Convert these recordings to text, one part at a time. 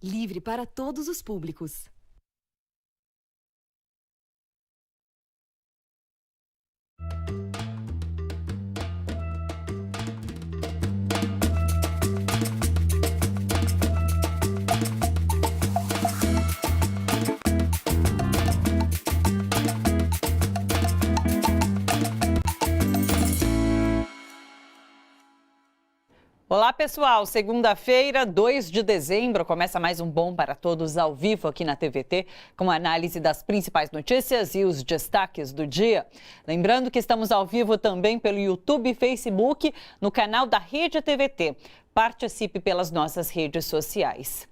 livre para todos os públicos. Olá, pessoal. Segunda-feira, 2 de dezembro, começa mais um Bom para Todos ao vivo aqui na TVT, com a análise das principais notícias e os destaques do dia. Lembrando que estamos ao vivo também pelo YouTube e Facebook, no canal da Rede TVT. Participe pelas nossas redes sociais.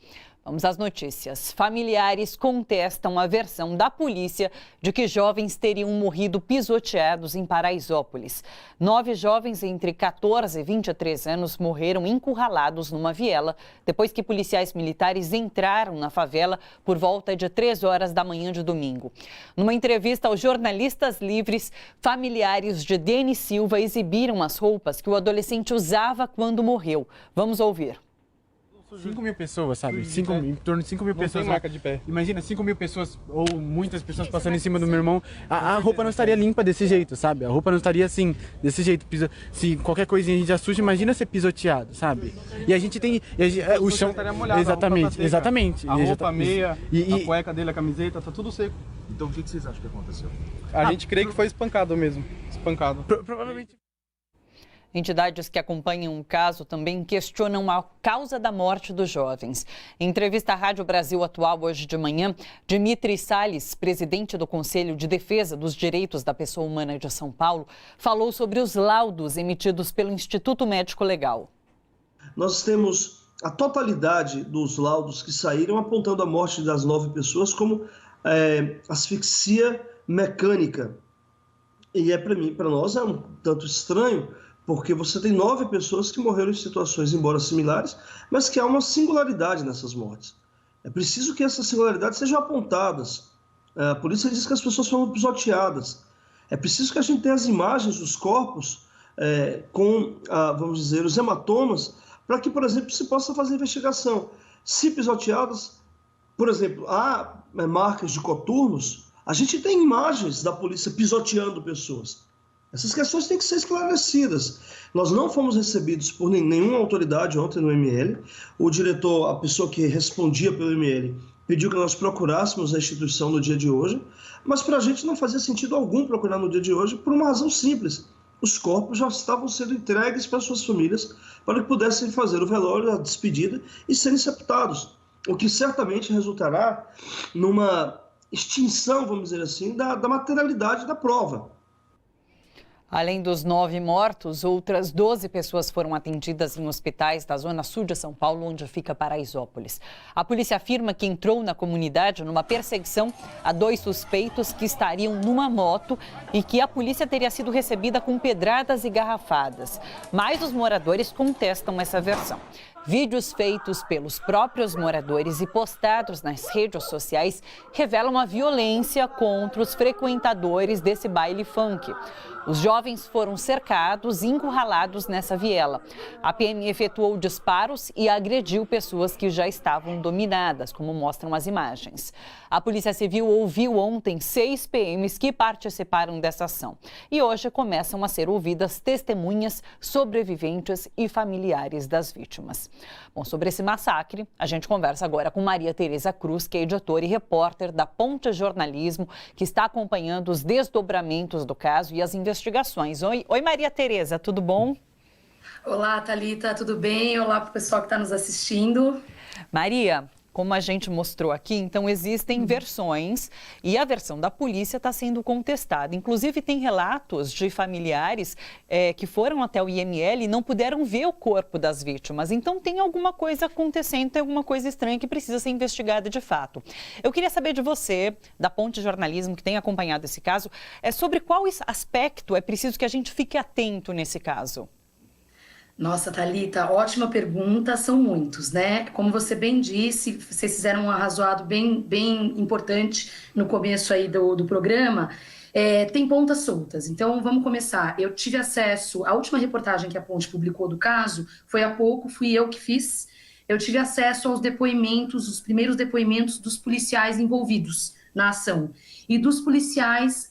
Vamos às notícias. Familiares contestam a versão da polícia de que jovens teriam morrido pisoteados em Paraisópolis. 9 jovens entre 14 e 23 anos morreram encurralados numa viela depois que policiais militares entraram na favela por volta de 3 horas da manhã de domingo. Numa entrevista aos jornalistas livres, familiares de Denis Silva exibiram as roupas que o adolescente usava quando morreu. Vamos ouvir. 5.000 pessoas, sabe? Em torno de 5.000 pessoas. Tem marca de pé. Imagina, 5.000 pessoas ou muitas pessoas passando em cima do meu irmão. A roupa não estaria limpa desse jeito, sabe? A roupa não estaria assim, desse jeito. Se qualquer coisinha a gente já suja, imagina ser pisoteado, sabe? E a gente tem... o chão estaria molhado, exatamente. A roupa, a meia, a cueca dele, a camiseta, tá tudo seco. Então o que vocês acham que aconteceu? A gente crê que foi espancado mesmo. Espancado. Provavelmente... Entidades que acompanham o caso também questionam a causa da morte dos jovens. Em entrevista à Rádio Brasil Atual hoje de manhã, Dimitri Salles, presidente do Conselho de Defesa dos Direitos da Pessoa Humana de São Paulo, falou sobre os laudos emitidos pelo Instituto Médico Legal. Nós temos a totalidade dos laudos que saíram apontando a morte das 9 pessoas como asfixia mecânica. E para nós é um tanto estranho, porque você tem 9 pessoas que morreram em situações, embora similares, mas que há uma singularidade nessas mortes. É preciso que essas singularidades sejam apontadas. A polícia diz que as pessoas foram pisoteadas. É preciso que a gente tenha as imagens dos corpos com, vamos dizer, os hematomas, para que, por exemplo, se possa fazer investigação. Se pisoteadas, por exemplo, há marcas de coturnos, a gente tem imagens da polícia pisoteando pessoas. Essas questões têm que ser esclarecidas. Nós não fomos recebidos por nenhuma autoridade ontem no ML. O diretor, a pessoa que respondia pelo ML, pediu que nós procurássemos a instituição no dia de hoje, mas para a gente não fazia sentido algum procurar no dia de hoje por uma razão simples. Os corpos já estavam sendo entregues para suas famílias para que pudessem fazer o velório, a despedida e serem sepultados, o que certamente resultará numa extinção, vamos dizer assim, da materialidade da prova. Além dos 9 mortos, outras 12 pessoas foram atendidas em hospitais da zona sul de São Paulo, onde fica Paraisópolis. A polícia afirma que entrou na comunidade numa perseguição a 2 suspeitos que estariam numa moto e que a polícia teria sido recebida com pedradas e garrafadas. Mas os moradores contestam essa versão. Vídeos feitos pelos próprios moradores e postados nas redes sociais revelam a violência contra os frequentadores desse baile funk. Os jovens foram cercados e encurralados nessa viela. A PM efetuou disparos e agrediu pessoas que já estavam dominadas, como mostram as imagens. A Polícia Civil ouviu ontem 6 PMs que participaram dessa ação. E hoje começam a ser ouvidas testemunhas, sobreviventes e familiares das vítimas. Bom, sobre esse massacre, a gente conversa agora com Maria Tereza Cruz, que é editora e repórter da Ponte Jornalismo, que está acompanhando os desdobramentos do caso e as investigações. Oi, Maria Tereza, tudo bom? Olá, Thalita, tudo bem? Olá para o pessoal que está nos assistindo. Maria, como a gente mostrou aqui, então existem versões e a versão da polícia está sendo contestada. Inclusive tem relatos de familiares que foram até o IML e não puderam ver o corpo das vítimas. Então tem alguma coisa acontecendo, tem alguma coisa estranha que precisa ser investigada de fato. Eu queria saber de você, da Ponte Jornalismo, que tem acompanhado esse caso, sobre qual aspecto é preciso que a gente fique atento nesse caso. Nossa, Thalita, ótima pergunta, são muitos, né? Como você bem disse, vocês fizeram um arrazoado bem importante no começo aí do programa, tem pontas soltas. Então, vamos começar. Eu tive acesso, a última reportagem que a Ponte publicou do caso foi há pouco, fui eu que fiz, eu tive acesso aos depoimentos, os primeiros depoimentos dos policiais envolvidos na ação e dos policiais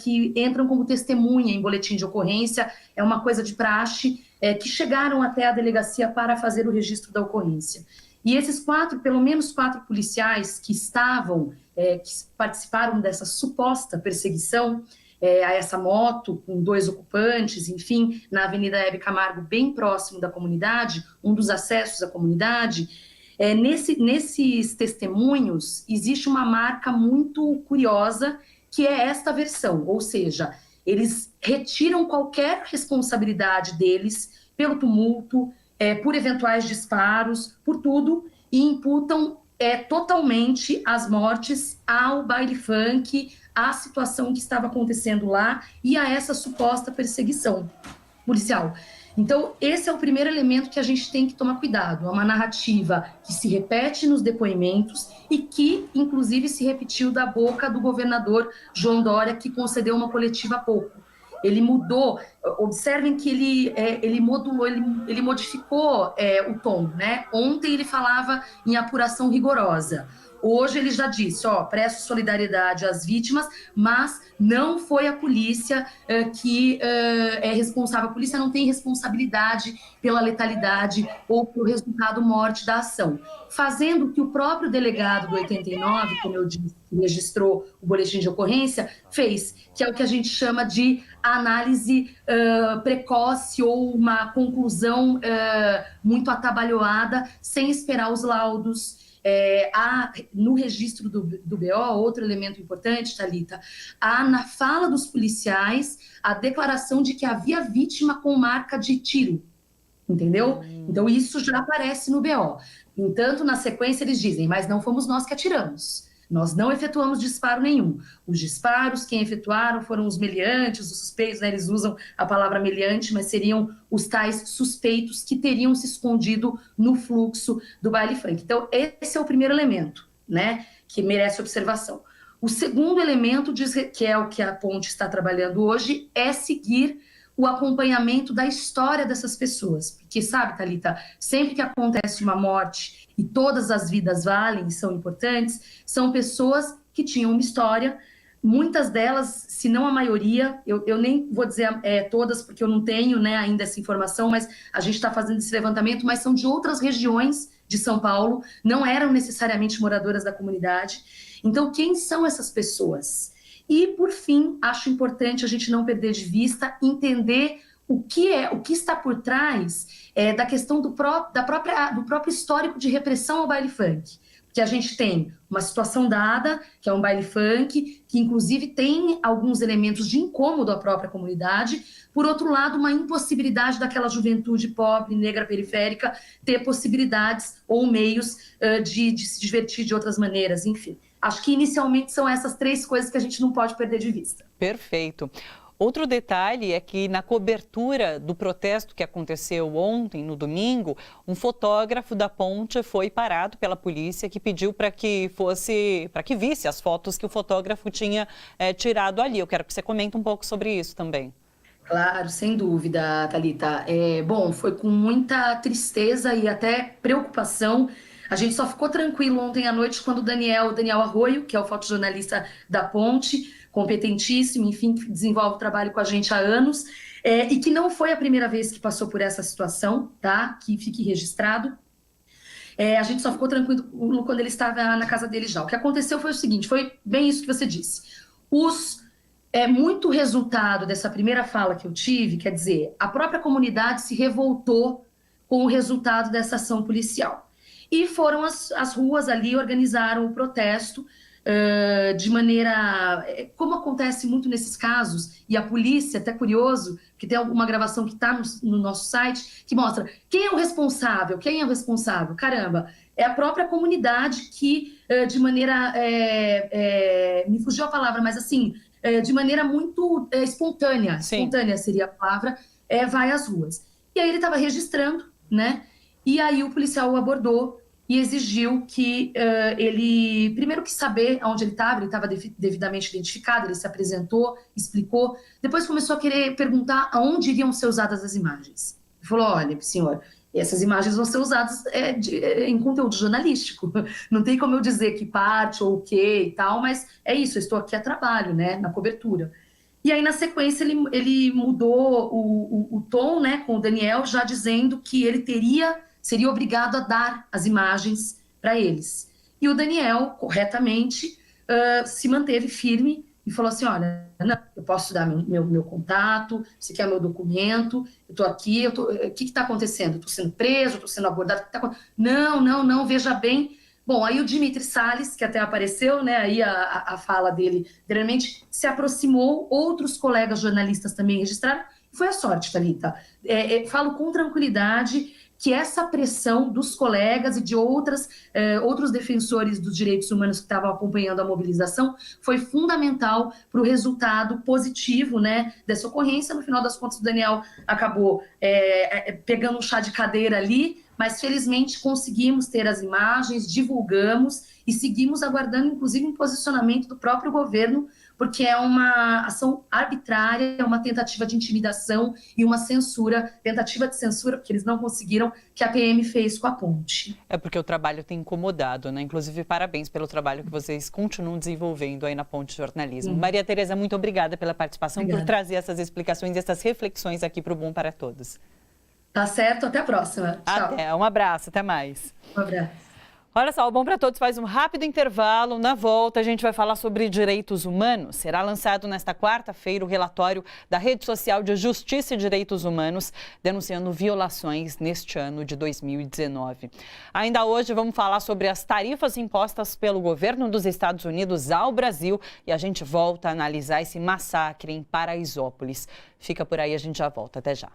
que entram como testemunha em boletim de ocorrência, é uma coisa de praxe, que chegaram até a delegacia para fazer o registro da ocorrência. E esses pelo menos 4 policiais que estavam, que participaram dessa suposta perseguição a essa moto com 2 ocupantes, enfim, na Avenida Hebe Camargo, bem próximo da comunidade, um dos acessos à comunidade, nesses testemunhos existe uma marca muito curiosa, que é esta versão, ou seja, eles retiram qualquer responsabilidade deles pelo tumulto, por eventuais disparos, por tudo, e imputam totalmente as mortes ao baile funk, à situação que estava acontecendo lá e a essa suposta perseguição policial. Então, esse é o primeiro elemento que a gente tem que tomar cuidado. É uma narrativa que se repete nos depoimentos e que, inclusive, se repetiu da boca do governador João Dória, que concedeu uma coletiva há pouco. Ele mudou, observem que ele modulou, ele modificou o tom, né? Ontem ele falava em apuração rigorosa. Hoje ele já disse, presto solidariedade às vítimas, mas não foi a polícia que é responsável. A polícia não tem responsabilidade pela letalidade ou pelo resultado morte da ação. Fazendo que o próprio delegado do 89, como eu disse, que registrou o boletim de ocorrência, fez, que é o que a gente chama de análise precoce ou uma conclusão muito atabalhoada, sem esperar os laudos. No registro do BO, outro elemento importante, Thalita, há na fala dos policiais a declaração de que havia vítima com marca de tiro, entendeu? Então isso já aparece no BO. Entanto, na sequência eles dizem, mas não fomos nós que atiramos. Nós não efetuamos disparo nenhum. Os disparos, quem efetuaram foram os meliantes, os suspeitos, né? Eles usam a palavra meliante, mas seriam os tais suspeitos que teriam se escondido no fluxo do baile funk. Então, esse é o primeiro elemento, né? Que merece observação. O segundo elemento, que é o que a Ponte está trabalhando hoje, é seguir o acompanhamento da história dessas pessoas. Porque, sabe, Thalita, sempre que acontece uma morte e todas as vidas valem, são importantes, são pessoas que tinham uma história, muitas delas, se não a maioria, eu nem vou dizer todas, porque eu não tenho, né, ainda essa informação, mas a gente está fazendo esse levantamento, mas são de outras regiões de São Paulo, não eram necessariamente moradoras da comunidade. Então, quem são essas pessoas? E, por fim, acho importante a gente não perder de vista, entender o que está por trás da questão do próprio histórico de repressão ao baile funk. Que a gente tem uma situação dada, que é um baile funk, que inclusive tem alguns elementos de incômodo à própria comunidade. Por outro lado, uma impossibilidade daquela juventude pobre, negra, periférica, ter possibilidades ou meios de se divertir de outras maneiras, enfim. Acho que inicialmente são essas 3 coisas que a gente não pode perder de vista. Perfeito. Outro detalhe é que na cobertura do protesto que aconteceu ontem, no domingo, um fotógrafo da Ponte foi parado pela polícia que pediu para que visse as fotos que o fotógrafo tinha tirado ali. Eu quero que você comente um pouco sobre isso também. Claro, sem dúvida, Thalita. Bom, foi com muita tristeza e até preocupação. A gente só ficou tranquilo ontem à noite quando o Daniel Arroio, que é o fotojornalista da Ponte, competentíssimo, enfim, que desenvolve o trabalho com a gente há anos, e que não foi a primeira vez que passou por essa situação, tá? Que fique registrado. A gente só ficou tranquilo quando ele estava na casa dele já. O que aconteceu foi o seguinte, foi bem isso que você disse. Muito resultado dessa primeira fala que eu tive, quer dizer, a própria comunidade se revoltou com o resultado dessa ação policial. E foram as ruas ali, organizaram o protesto de maneira... Como acontece muito nesses casos, e a polícia, até curioso, que tem alguma gravação que está no nosso site, que mostra quem é o responsável, caramba, é a própria comunidade que, de maneira... me fugiu a palavra, mas assim, de maneira muito espontânea, Sim. Espontânea seria a palavra, vai às ruas. E aí ele estava registrando, né? E aí o policial o abordou e exigiu que ele, primeiro que saber onde ele estava devidamente identificado, ele se apresentou, explicou, depois começou a querer perguntar aonde iriam ser usadas as imagens. Ele falou, olha, senhor, E essas imagens vão ser usadas em conteúdo jornalístico. Não tem como eu dizer que parte ou o que e tal, mas é isso, eu estou aqui a trabalho, né, na cobertura. E aí, na sequência, ele mudou o tom, né, com o Daniel, já dizendo que ele seria obrigado a dar as imagens para eles. E o Daniel, corretamente, se manteve firme e falou assim, olha, não, eu posso dar meu contato, você quer meu documento, eu estou aqui, o que está acontecendo? Estou sendo preso, estou sendo abordado, o que está acontecendo? Não, veja bem. Bom, aí o Dimitri Salles, que até apareceu, né, aí a fala dele anteriormente, se aproximou, outros colegas jornalistas também registraram, e foi a sorte, Thalita. Falo com tranquilidade que essa pressão dos colegas e de outros defensores dos direitos humanos que estavam acompanhando a mobilização foi fundamental para o resultado positivo, né, dessa ocorrência. No final das contas, o Daniel acabou pegando um chá de cadeira ali, mas felizmente conseguimos ter as imagens, divulgamos e seguimos aguardando, inclusive, um posicionamento do próprio governo, porque é uma ação arbitrária, é uma tentativa de intimidação e uma tentativa de censura, porque eles não conseguiram, que a PM fez com a ponte. É porque o trabalho tem incomodado, né? Inclusive, parabéns pelo trabalho que vocês continuam desenvolvendo aí na Ponte Jornalismo. Maria Tereza, muito obrigada pela participação, por trazer essas explicações e essas reflexões aqui para o Bom para Todos. Tá certo, até a próxima. Tchau. Até, um abraço, até mais. Um abraço. Olha só, o Bom para Todos faz um rápido intervalo. Na volta, a gente vai falar sobre direitos humanos. Será lançado nesta quarta-feira o relatório da Rede Social de Justiça e Direitos Humanos, denunciando violações neste ano de 2019. Ainda hoje, vamos falar sobre as tarifas impostas pelo governo dos Estados Unidos ao Brasil e a gente volta a analisar esse massacre em Paraisópolis. Fica por aí, a gente já volta. Até já.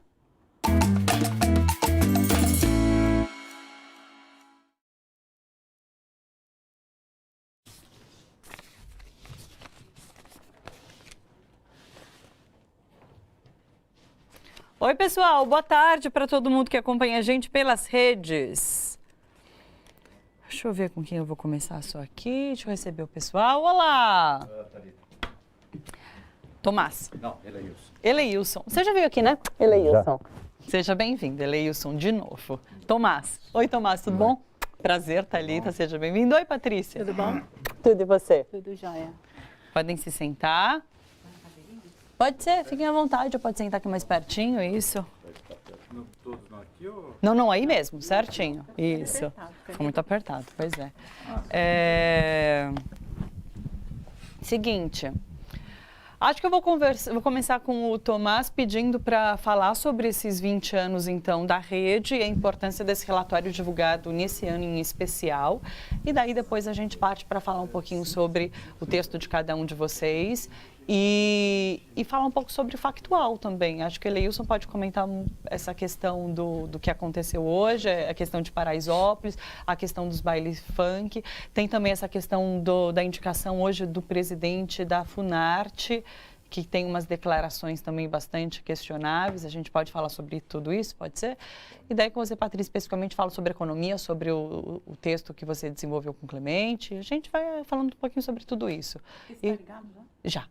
Oi, pessoal, boa tarde para todo mundo que acompanha a gente pelas redes. Deixa eu ver com quem eu vou começar só aqui. Deixa eu receber o pessoal. Olá! Tomás. Não, Eleilson. Eleilson. Você já veio aqui, né? Eleilson. Seja bem-vindo, Eleilson, de novo. Tomás. Oi, Tomás, tudo bom? Prazer, Thalita, seja bem-vindo. Oi, Patrícia. Tudo bom? Tudo e você? Tudo jóia. Podem se sentar. Pode ser, fiquem à vontade, pode sentar aqui mais pertinho, isso. Todos aqui ou... Não, aí mesmo, certinho. Isso. Ficou muito apertado, pois é. Seguinte, acho que eu vou começar com o Tomás pedindo para falar sobre esses 20 anos, então, da rede e a importância desse relatório divulgado nesse ano em especial. E daí depois a gente parte para falar um pouquinho sobre o texto de cada um de vocês. E falar um pouco sobre o factual também. Acho que o Eleilson pode comentar essa questão do que aconteceu hoje, a questão de Paraisópolis, a questão dos bailes funk. Tem também essa questão da indicação hoje do presidente da Funarte, que tem umas declarações também bastante questionáveis. A gente pode falar sobre tudo isso, pode ser? E daí com você, Patrícia, especificamente fala sobre economia, sobre o texto que você desenvolveu com o Clemente. A gente vai falando um pouquinho sobre tudo isso. Você está ligado já? Já.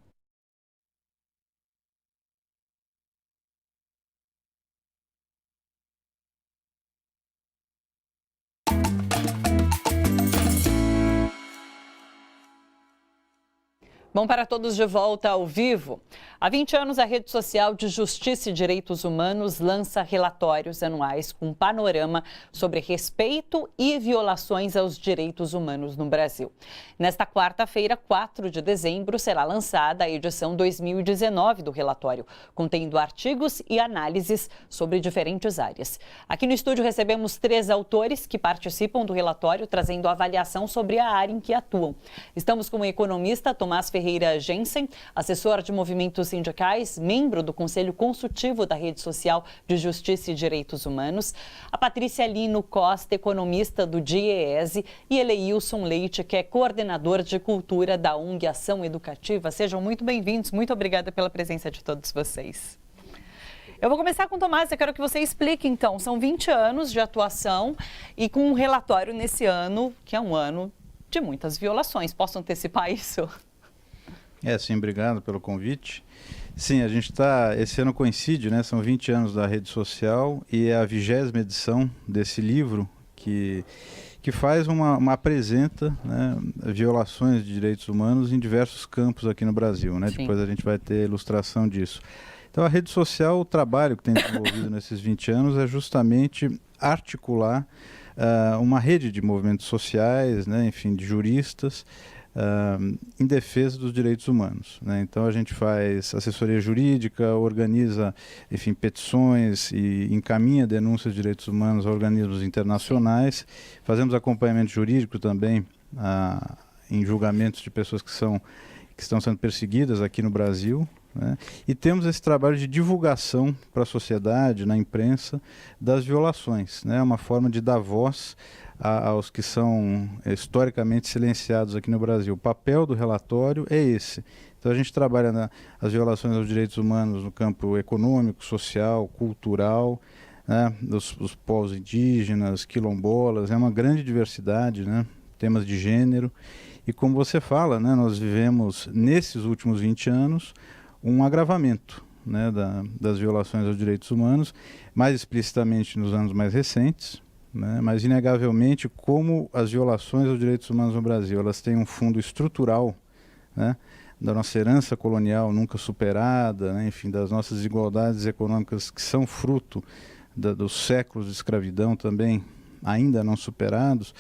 Bom para todos de volta ao vivo. Há 20 anos, a Rede Social de Justiça e Direitos Humanos lança relatórios anuais com um panorama sobre respeito e violações aos direitos humanos no Brasil. Nesta quarta-feira, 4 de dezembro, será lançada a edição 2019 do relatório, contendo artigos e análises sobre diferentes áreas. Aqui no estúdio recebemos 3 autores que participam do relatório, trazendo avaliação sobre a área em que atuam. Estamos com o economista Tomás Ferreira Jensen, assessor de movimentos sindicais, membro do Conselho Consultivo da Rede Social de Justiça e Direitos Humanos, a Patrícia Lino Costa, economista do DIEESE, e Eleilson Leite, que é coordenador de cultura da ONG Ação Educativa. Sejam muito bem-vindos, muito obrigada pela presença de todos vocês. Eu vou começar com o Tomás, eu quero que você explique, então, são 20 anos de atuação e com um relatório nesse ano, que é um ano de muitas violações. Posso antecipar isso? Sim, obrigado pelo convite. Sim, a gente está, esse ano coincide, né? São 20 anos da rede social e é a 20ª edição desse livro que faz apresenta, né, violações de direitos humanos em diversos campos aqui no Brasil, né? Depois a gente vai ter ilustração disso. Então a rede social, o trabalho que tem desenvolvido nesses 20 anos é justamente articular uma rede de movimentos sociais, né, enfim, de juristas, em defesa dos direitos humanos, né? Então a gente faz assessoria jurídica, organiza, enfim, petições e encaminha denúncias de direitos humanos a organismos internacionais, fazemos acompanhamento jurídico também em julgamentos de pessoas que estão sendo perseguidas aqui no Brasil, né? E temos esse trabalho de divulgação para a sociedade, na imprensa, das violações, né? Uma forma de dar voz aos que são historicamente silenciados aqui no Brasil. O papel do relatório é esse. Então a gente trabalha as violações aos direitos humanos no campo econômico, social, cultural, né? Dos povos indígenas, quilombolas, é uma grande diversidade, né? Temas de gênero. E como você fala, né? Nós vivemos, nesses últimos 20 anos, um agravamento, né? Das violações aos direitos humanos, mais explicitamente nos anos mais recentes, né? Mas inegavelmente como as violações aos direitos humanos no Brasil, elas têm um fundo estrutural, né, da nossa herança colonial nunca superada, né, enfim, das nossas desigualdades econômicas que são fruto dos séculos de escravidão também ainda não superados.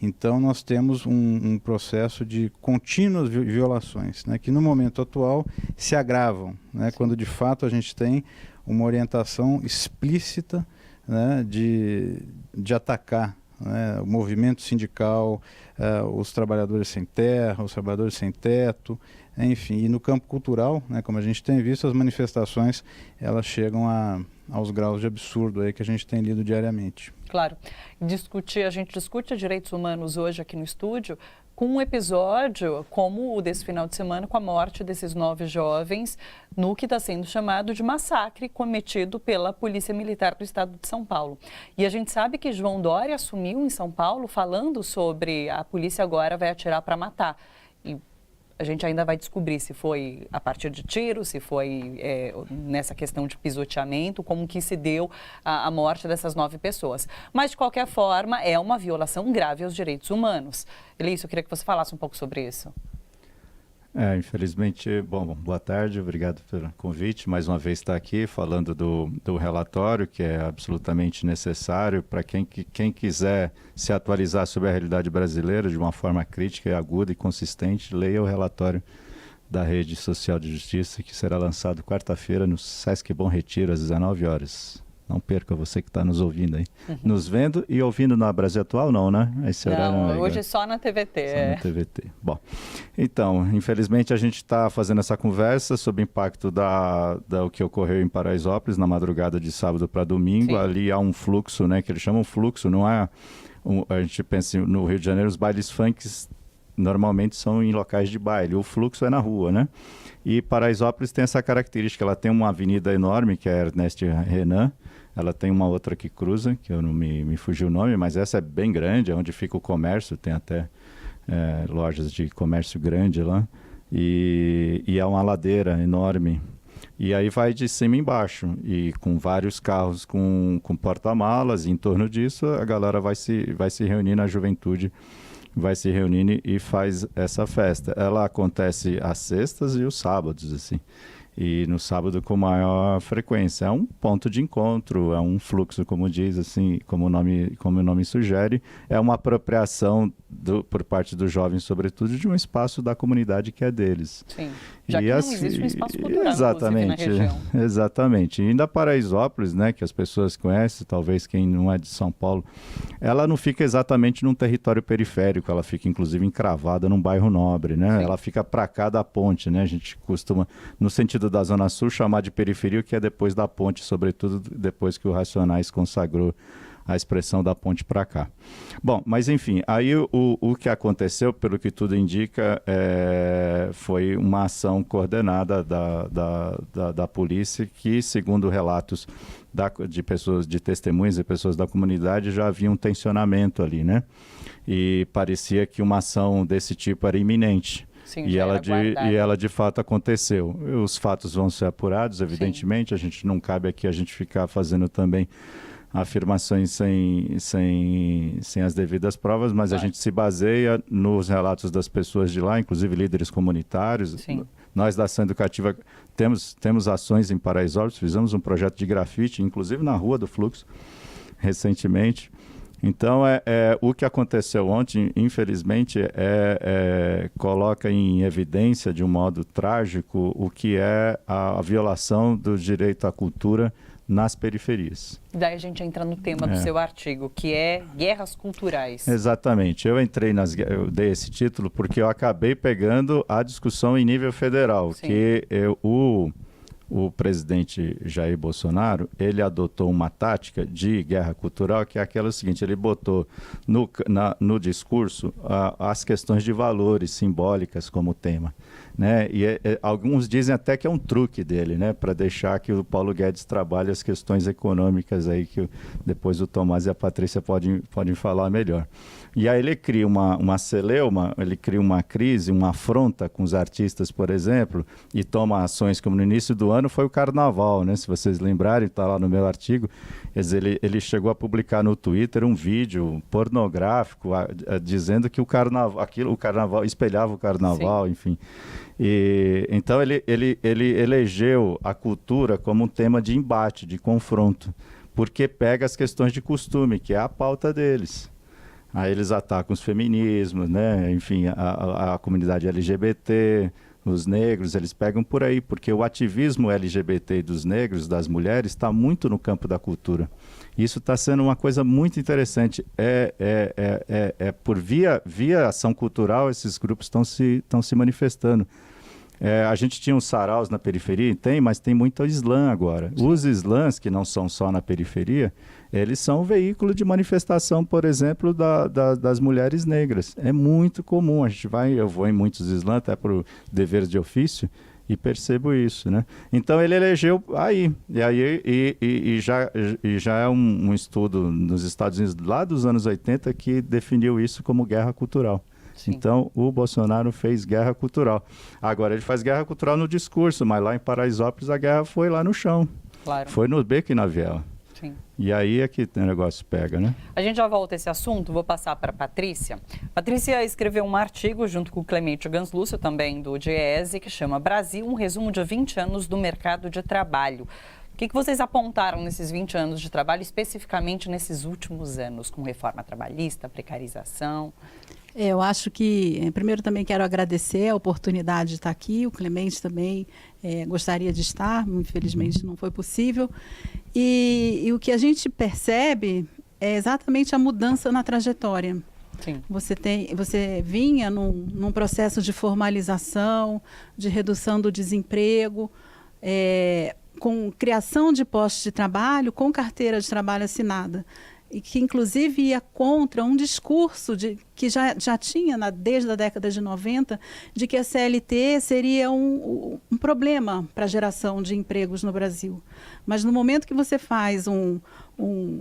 Então nós temos um processo de contínuas violações, né, que no momento atual se agravam, né, quando de fato a gente tem uma orientação explícita, né, de atacar, né, o movimento sindical, os trabalhadores sem terra, os trabalhadores sem teto, enfim. E no campo cultural, né, como a gente tem visto, as manifestações elas chegam aos graus de absurdo aí que a gente tem lido diariamente. Claro. A gente discute direitos humanos hoje aqui no estúdio com um episódio como o desse final de semana, com a morte desses 9 jovens no que está sendo chamado de massacre cometido pela Polícia Militar do Estado de São Paulo. E a gente sabe que João Dória assumiu em São Paulo falando sobre a polícia agora vai atirar para matar. E a gente ainda vai descobrir se foi a partir de tiro, se foi nessa questão de pisoteamento, como que se deu a morte dessas 9 pessoas. Mas, de qualquer forma, é uma violação grave aos direitos humanos. Elício, eu queria que você falasse um pouco sobre isso. Infelizmente, boa tarde, obrigado pelo convite. Mais uma vez estar aqui falando do relatório, que é absolutamente necessário para quem quiser se atualizar sobre a realidade brasileira de uma forma crítica, aguda e consistente, leia o relatório da Rede Social de Justiça, que será lançado quarta-feira no Sesc Bom Retiro, às 19 horas. Não perca, você que está nos ouvindo aí. Nos vendo e ouvindo na Brasil Atual, não, né? Esse horário não é hoje só na TVT. Só na TVT. Bom, então, infelizmente a gente está fazendo essa conversa sobre o impacto do que ocorreu em Paraisópolis na madrugada de sábado para domingo. Sim. Ali há um fluxo, né? Que eles chamam fluxo, não é... a gente pensa no Rio de Janeiro, os bailes funks normalmente são em locais de baile. O fluxo é na rua, né? E Paraisópolis tem essa característica. Ela tem uma avenida enorme, que é Ernest Renan. Ela tem uma outra que cruza, que eu não me fugiu o nome, mas essa é bem grande, é onde fica o comércio, tem até lojas de comércio grande lá, e é uma ladeira enorme. E aí vai de cima embaixo, e com vários carros com porta-malas, e em torno disso a galera vai se reunir, a juventude vai se reunindo e faz essa festa. Ela acontece às sextas e os sábados, assim. E no sábado com maior frequência. É um ponto de encontro, é um fluxo, como diz, assim, como o nome sugere, é uma apropriação por parte dos jovens, sobretudo, de um espaço da comunidade que é deles. Sim, já que não existe um espaço cultural, exatamente, na região. Exatamente. E ainda Paraisópolis, né, que as pessoas conhecem, talvez quem não é de São Paulo, ela não fica exatamente num território periférico, ela fica, inclusive, encravada num bairro nobre, né? Sim. Ela fica para cá da ponte, né? A gente costuma, no sentido da Zona Sul, chamar de periferia, que é depois da ponte, sobretudo depois que o Racionais consagrou a expressão da ponte para cá. Bom, mas enfim, aí o que aconteceu, pelo que tudo indica, foi uma ação coordenada da polícia que, segundo relatos de pessoas, de testemunhas e pessoas da comunidade, já havia um tensionamento ali, né? E parecia que uma ação desse tipo era iminente. Sim, e ela de fato aconteceu. Os fatos vão ser apurados, evidentemente. Sim. A gente não cabe aqui a gente ficar fazendo também afirmações sem as devidas provas, mas a gente se baseia nos relatos das pessoas de lá, inclusive líderes comunitários. Sim. Nós da Ação Educativa temos ações em Paraisópolis, fizemos um projeto de grafite, inclusive na Rua do Fluxo, recentemente. Então, o que aconteceu ontem, infelizmente, coloca em evidência de um modo trágico o que é a violação do direito à cultura nas periferias. Daí a gente entra no tema do seu artigo, que é guerras culturais. Exatamente. Eu dei esse título porque eu acabei pegando a discussão em nível federal, Sim. que o presidente Jair Bolsonaro, ele adotou uma tática de guerra cultural, que é aquela seguinte: ele botou no discurso as questões de valores simbólicas como tema, né? E alguns dizem até que é um truque dele, né? Para deixar que o Paulo Guedes trabalhe as questões econômicas aí, que depois o Tomás e a Patrícia podem falar melhor. E aí ele cria uma celeuma, ele cria uma crise, uma afronta com os artistas, por exemplo, e toma ações como no início do ano foi o Carnaval, né? Se vocês lembrarem, está lá no meu artigo. Quer dizer, ele chegou a publicar no Twitter um vídeo pornográfico dizendo que o Carnaval espelhava o Carnaval, Sim. enfim. Então ele elegeu a cultura como um tema de embate, de confronto, porque pega as questões de costume, que é a pauta deles. Aí eles atacam os feminismos, né? Enfim, a comunidade LGBT, os negros, eles pegam por aí, porque o ativismo LGBT dos negros, das mulheres, está muito no campo da cultura. Isso está sendo uma coisa muito interessante. Por via ação cultural, esses grupos estão se manifestando. A gente tinha uns saraus na periferia, mas tem muito islã agora. Sim. Os islãs, que não são só na periferia, eles são um veículo de manifestação, por exemplo, das mulheres negras. É muito comum. Eu vou em muitos islãs, até por deveres de ofício, e percebo isso, né? Então ele elegeu aí. E já é um estudo nos Estados Unidos, lá dos anos 80, que definiu isso como guerra cultural. Sim. Então, o Bolsonaro fez guerra cultural. Agora, ele faz guerra cultural no discurso, mas lá em Paraisópolis a guerra foi lá no chão. Claro. Foi no beco e na viela. Sim. E aí é que o negócio pega, né? A gente já volta a esse assunto, vou passar para a Patrícia. Patrícia escreveu um artigo junto com o Clemente Ganslúcio, também do Diese, que chama Brasil, um resumo de 20 anos do mercado de trabalho. O que vocês apontaram nesses 20 anos de trabalho, especificamente nesses últimos anos, com reforma trabalhista, precarização? Eu acho que, primeiro, também quero agradecer a oportunidade de estar aqui. O Clemente também gostaria de estar, infelizmente não foi possível. E o que a gente percebe é exatamente a mudança na trajetória. Sim. Você vinha num processo de formalização, de redução do desemprego, com criação de postos de trabalho, com carteira de trabalho assinada. E que, inclusive, ia contra um discurso que já tinha, desde a década de 90, de que a CLT seria um problema para a geração de empregos no Brasil. Mas no momento que você faz um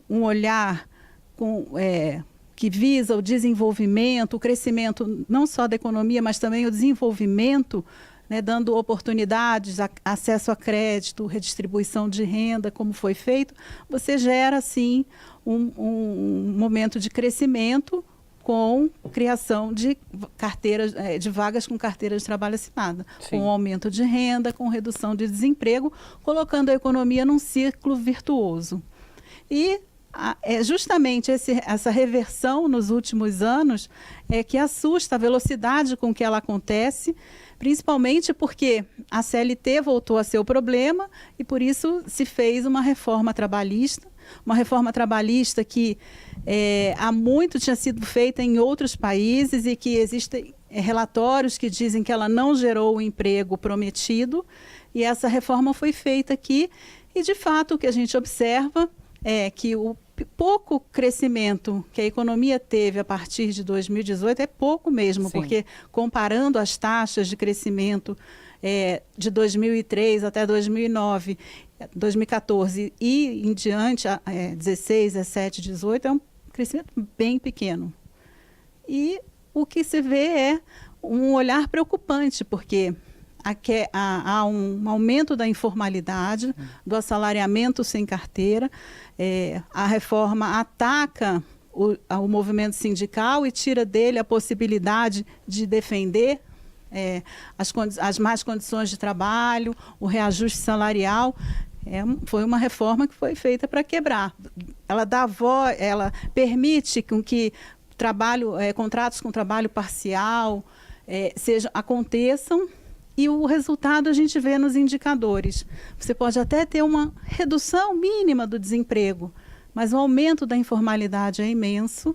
olhar que visa o desenvolvimento, o crescimento não só da economia, mas também o desenvolvimento, né, dando oportunidades, acesso a crédito, redistribuição de renda, como foi feito, você gera, sim, um momento de crescimento com criação de carteiras, de vagas com carteira de trabalho assinada, sim. Com aumento de renda, com redução de desemprego, colocando a economia num ciclo virtuoso. E justamente essa reversão nos últimos anos que assusta a velocidade com que ela acontece, principalmente porque a CLT voltou a ser o problema e por isso se fez uma reforma trabalhista que há muito tinha sido feita em outros países e que existem relatórios que dizem que ela não gerou o emprego prometido, e essa reforma foi feita aqui e, de fato, o que a gente observa é que o pouco crescimento que a economia teve a partir de 2018 é pouco mesmo, sim. Porque comparando as taxas de crescimento de 2003 até 2009, 2014 e em diante, 16, 17, 18, é um crescimento bem pequeno. E o que se vê é um olhar preocupante, porque há um aumento da informalidade, do assalariamento sem carteira. A reforma ataca o movimento sindical e tira dele a possibilidade de defender as más condições de trabalho, o reajuste salarial. Foi uma reforma que foi feita para quebrar. Ela ela permite que contratos com trabalho parcial aconteçam, e o resultado a gente vê nos indicadores. Você pode até ter uma redução mínima do desemprego, mas o aumento da informalidade é imenso.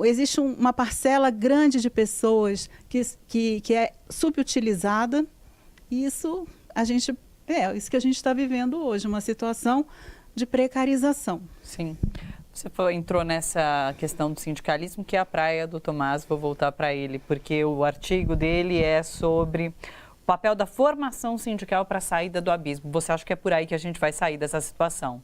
Existe uma parcela grande de pessoas que é subutilizada, e isso isso que a gente está vivendo hoje, uma situação de precarização. Sim. Você entrou nessa questão do sindicalismo, que é a praia do Tomás. Vou voltar para ele, porque o artigo dele é sobre o papel da formação sindical para a saída do abismo. Você acha que é por aí que a gente vai sair dessa situação?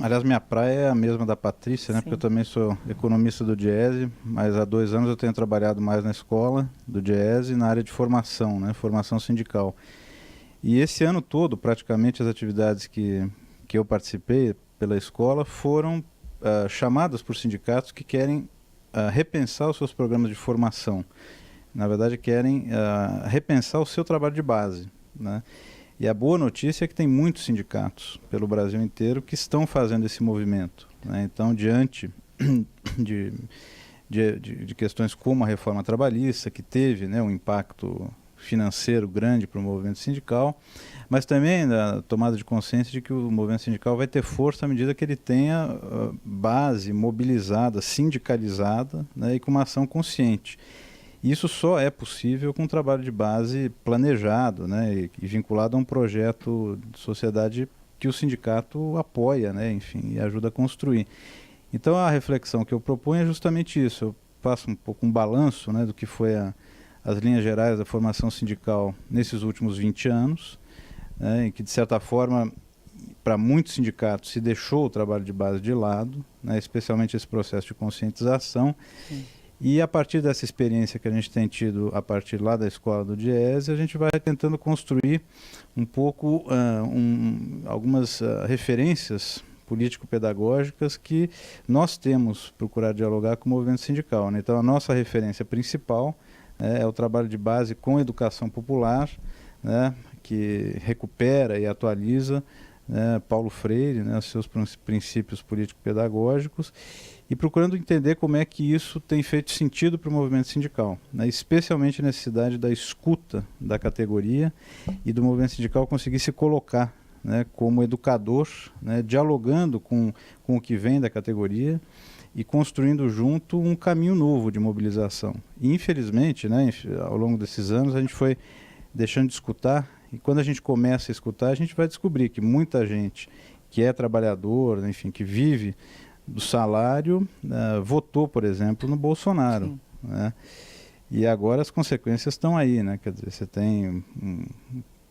Aliás, minha praia é a mesma da Patrícia, né? Porque eu também sou economista do Diese, mas há 2 anos eu tenho trabalhado mais na escola do Diese, na área de formação, né? Formação sindical. E esse ano todo, praticamente, as atividades que eu participei pela escola foram chamadas por sindicatos que querem repensar os seus programas de formação. Na verdade, querem repensar o seu trabalho de base, né? E a boa notícia é que tem muitos sindicatos pelo Brasil inteiro que estão fazendo esse movimento, né? Então, diante de questões como a reforma trabalhista, que teve, né, um impacto financeiro grande para o movimento sindical, mas também da tomada de consciência de que o movimento sindical vai ter força à medida que ele tenha base mobilizada, sindicalizada, né, e com uma ação consciente. Isso só é possível com um trabalho de base planejado, né, e vinculado a um projeto de sociedade que o sindicato apoia, né, enfim, e ajuda a construir. Então a reflexão que eu proponho é justamente isso. Eu faço um pouco um balanço, né, do que foi as linhas gerais da formação sindical nesses últimos 20 anos, né, em que, de certa forma, para muitos sindicatos se deixou o trabalho de base de lado, né, especialmente esse processo de conscientização. Sim. E a partir dessa experiência que a gente tem tido a partir lá da escola do Diese, a gente vai tentando construir um pouco algumas referências político-pedagógicas que nós temos procurado dialogar com o movimento sindical, né? Então a nossa referência principal é o trabalho de base com educação popular, né, que recupera e atualiza, né, Paulo Freire, né, os seus princípios político-pedagógicos, e procurando entender como é que isso tem feito sentido para o movimento sindical, né, especialmente a necessidade da escuta da categoria e do movimento sindical conseguir se colocar, né, como educador, né, dialogando com o que vem da categoria e construindo junto um caminho novo de mobilização. E, infelizmente, né, ao longo desses anos, a gente foi deixando de escutar, e quando a gente começa a escutar, a gente vai descobrir que muita gente que é trabalhador, enfim, que vive do salário, votou, por exemplo, no Bolsonaro, né? E agora as consequências estão aí, né? Quer dizer, você tem um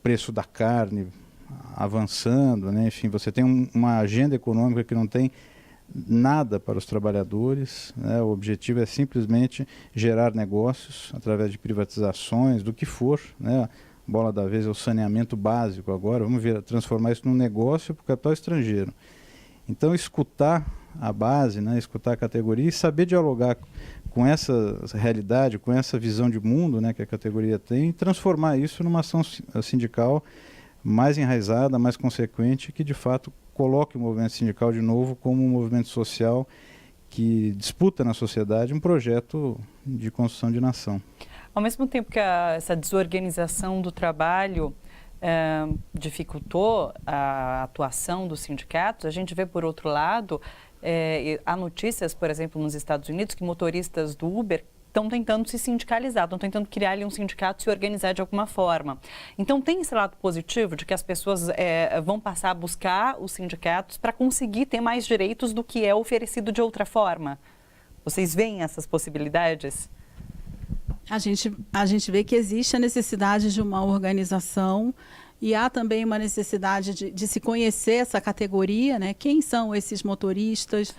preço da carne avançando, né? Enfim, você tem uma agenda econômica que não tem nada para os trabalhadores, né? O objetivo é simplesmente gerar negócios através de privatizações, do que for, né? Bola da vez é o saneamento básico agora, vamos transformar isso num negócio para o capital estrangeiro. Então, escutar a base, né? Escutar a categoria e saber dialogar com essa realidade, com essa visão de mundo, né, que a categoria tem, e transformar isso numa ação sindical mais enraizada, mais consequente, que de fato coloque o movimento sindical de novo como um movimento social que disputa na sociedade um projeto de construção de nação. Ao mesmo tempo que essa desorganização do trabalho dificultou a atuação dos sindicatos, a gente vê, por outro lado, há notícias, por exemplo, nos Estados Unidos, que motoristas do Uber estão tentando se sindicalizar, estão tentando criar ali um sindicato e se organizar de alguma forma. Então, tem esse lado positivo de que as pessoas vão passar a buscar os sindicatos para conseguir ter mais direitos do que é oferecido de outra forma. Vocês veem essas possibilidades? A gente vê que existe a necessidade de uma organização e há também uma necessidade de se conhecer essa categoria, né? Quem são esses motoristas,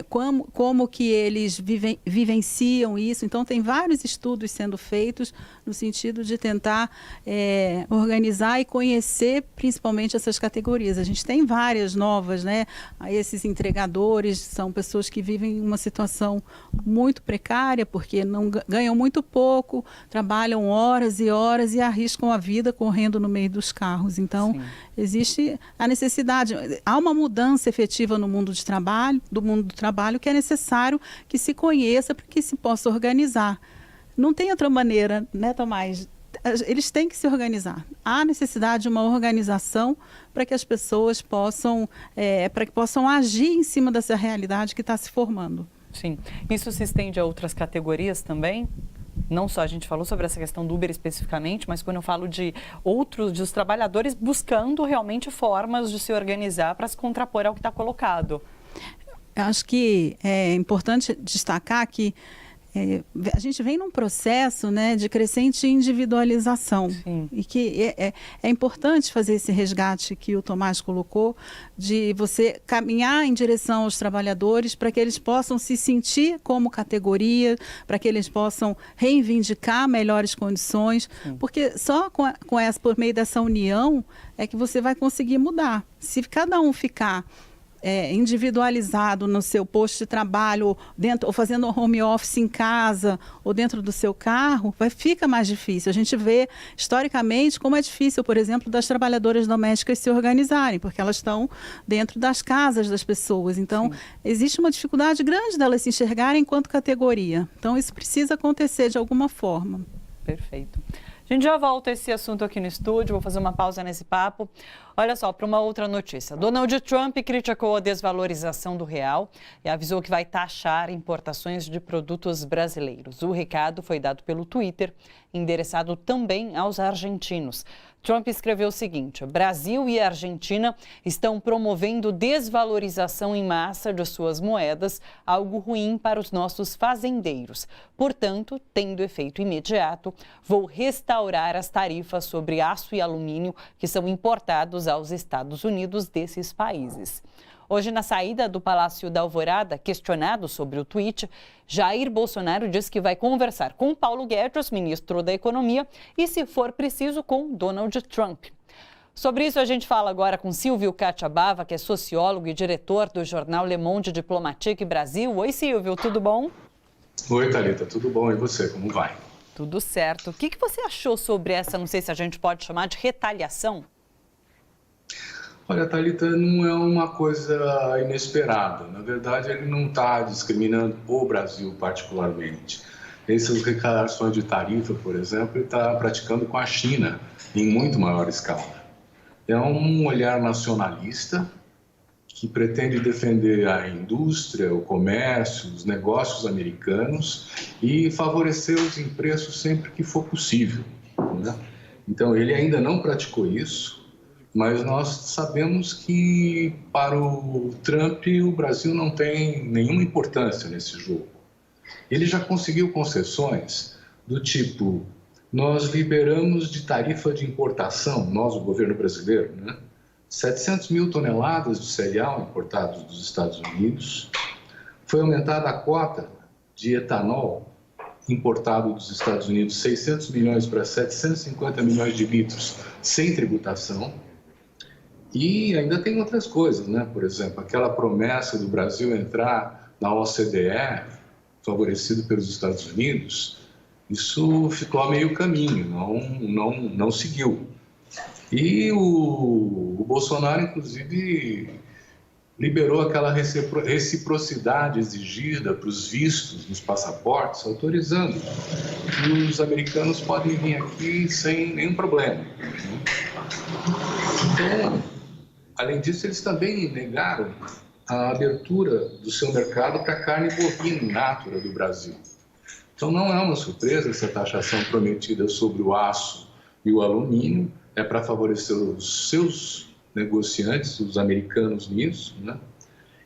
como que eles vivenciam isso. Então, tem vários estudos sendo feitos no sentido de tentar organizar e conhecer principalmente essas categorias. A gente tem várias novas, né? Esses entregadores são pessoas que vivem uma situação muito precária, porque não ganham muito pouco, trabalham horas e horas e arriscam a vida correndo no meio dos carros. Então, existe a necessidade, há uma mudança efetiva no mundo do trabalho que é necessário que se conheça para que se possa organizar. Não tem outra maneira, né, Tomás? Eles têm que se organizar. Há necessidade de uma organização para que as pessoas possam agir em cima dessa realidade que está se formando. Sim. Isso se estende a outras categorias também? Não só a gente falou sobre essa questão do Uber especificamente, mas quando eu falo de dos trabalhadores buscando realmente formas de se organizar para se contrapor ao que está colocado. Eu acho que é importante destacar que a gente vem num processo, né, de crescente individualização. Sim. E que é importante fazer esse resgate que o Tomás colocou, de você caminhar em direção aos trabalhadores para que eles possam se sentir como categoria, para que eles possam reivindicar melhores condições, porque só por meio dessa união é que você vai conseguir mudar. Se cada um ficar individualizado no seu posto de trabalho, ou fazendo home office em casa, ou dentro do seu carro, fica mais difícil. A gente vê, historicamente, como é difícil, por exemplo, das trabalhadoras domésticas se organizarem, porque elas estão dentro das casas das pessoas. Então, existe uma dificuldade grande delas se enxergarem enquanto categoria. Então, isso precisa acontecer de alguma forma. Perfeito. A gente já volta a esse assunto aqui no estúdio, vou fazer uma pausa nesse papo. Olha só, para uma outra notícia. Donald Trump criticou a desvalorização do real e avisou que vai taxar importações de produtos brasileiros. O recado foi dado pelo Twitter, endereçado também aos argentinos. Trump escreveu o seguinte: Brasil e Argentina estão promovendo desvalorização em massa de suas moedas, algo ruim para os nossos fazendeiros. Portanto, tendo efeito imediato, vou restaurar as tarifas sobre aço e alumínio que são importados aos Estados Unidos desses países. Hoje, na saída do Palácio da Alvorada, questionado sobre o tweet, Jair Bolsonaro disse que vai conversar com Paulo Guedes, ministro da Economia, e, se for preciso, com Donald Trump. Sobre isso, a gente fala agora com Silvio Cacciabava, que é sociólogo e diretor do jornal Le Monde Diplomatique Brasil. Oi, Silvio, tudo bom? Oi, Thalita, tudo bom? E você, como vai? Tudo certo. O que você achou sobre essa, não sei se a gente pode chamar de retaliação? Olha, Thalita, não é uma coisa inesperada. Na verdade, ele não está discriminando o Brasil particularmente. Essas declarações de tarifa, por exemplo, ele está praticando com a China em muito maior escala. É um olhar nacionalista que pretende defender a indústria, o comércio, os negócios americanos e favorecer os preços sempre que for possível, né? Então, ele ainda não praticou isso. Mas nós sabemos que para o Trump o Brasil não tem nenhuma importância nesse jogo. Ele já conseguiu concessões do tipo, nós liberamos de tarifa de importação, nós, o governo brasileiro, né? 700 mil toneladas de cereal importados dos Estados Unidos. Foi aumentada a cota de etanol importado dos Estados Unidos, 600 milhões para 750 milhões de litros, sem tributação. E ainda tem outras coisas, né? Por exemplo, aquela promessa do Brasil entrar na OCDE, favorecido pelos Estados Unidos, isso ficou a meio caminho, não seguiu. E o Bolsonaro, inclusive, liberou aquela reciprocidade exigida para os vistos nos passaportes, autorizando que os americanos podem vir aqui sem nenhum problema. Então, além disso, eles também negaram a abertura do seu mercado para a carne bovina in natura do Brasil. Então, não é uma surpresa essa taxação prometida sobre o aço e o alumínio, é para favorecer os seus negociantes, os americanos nisso, né?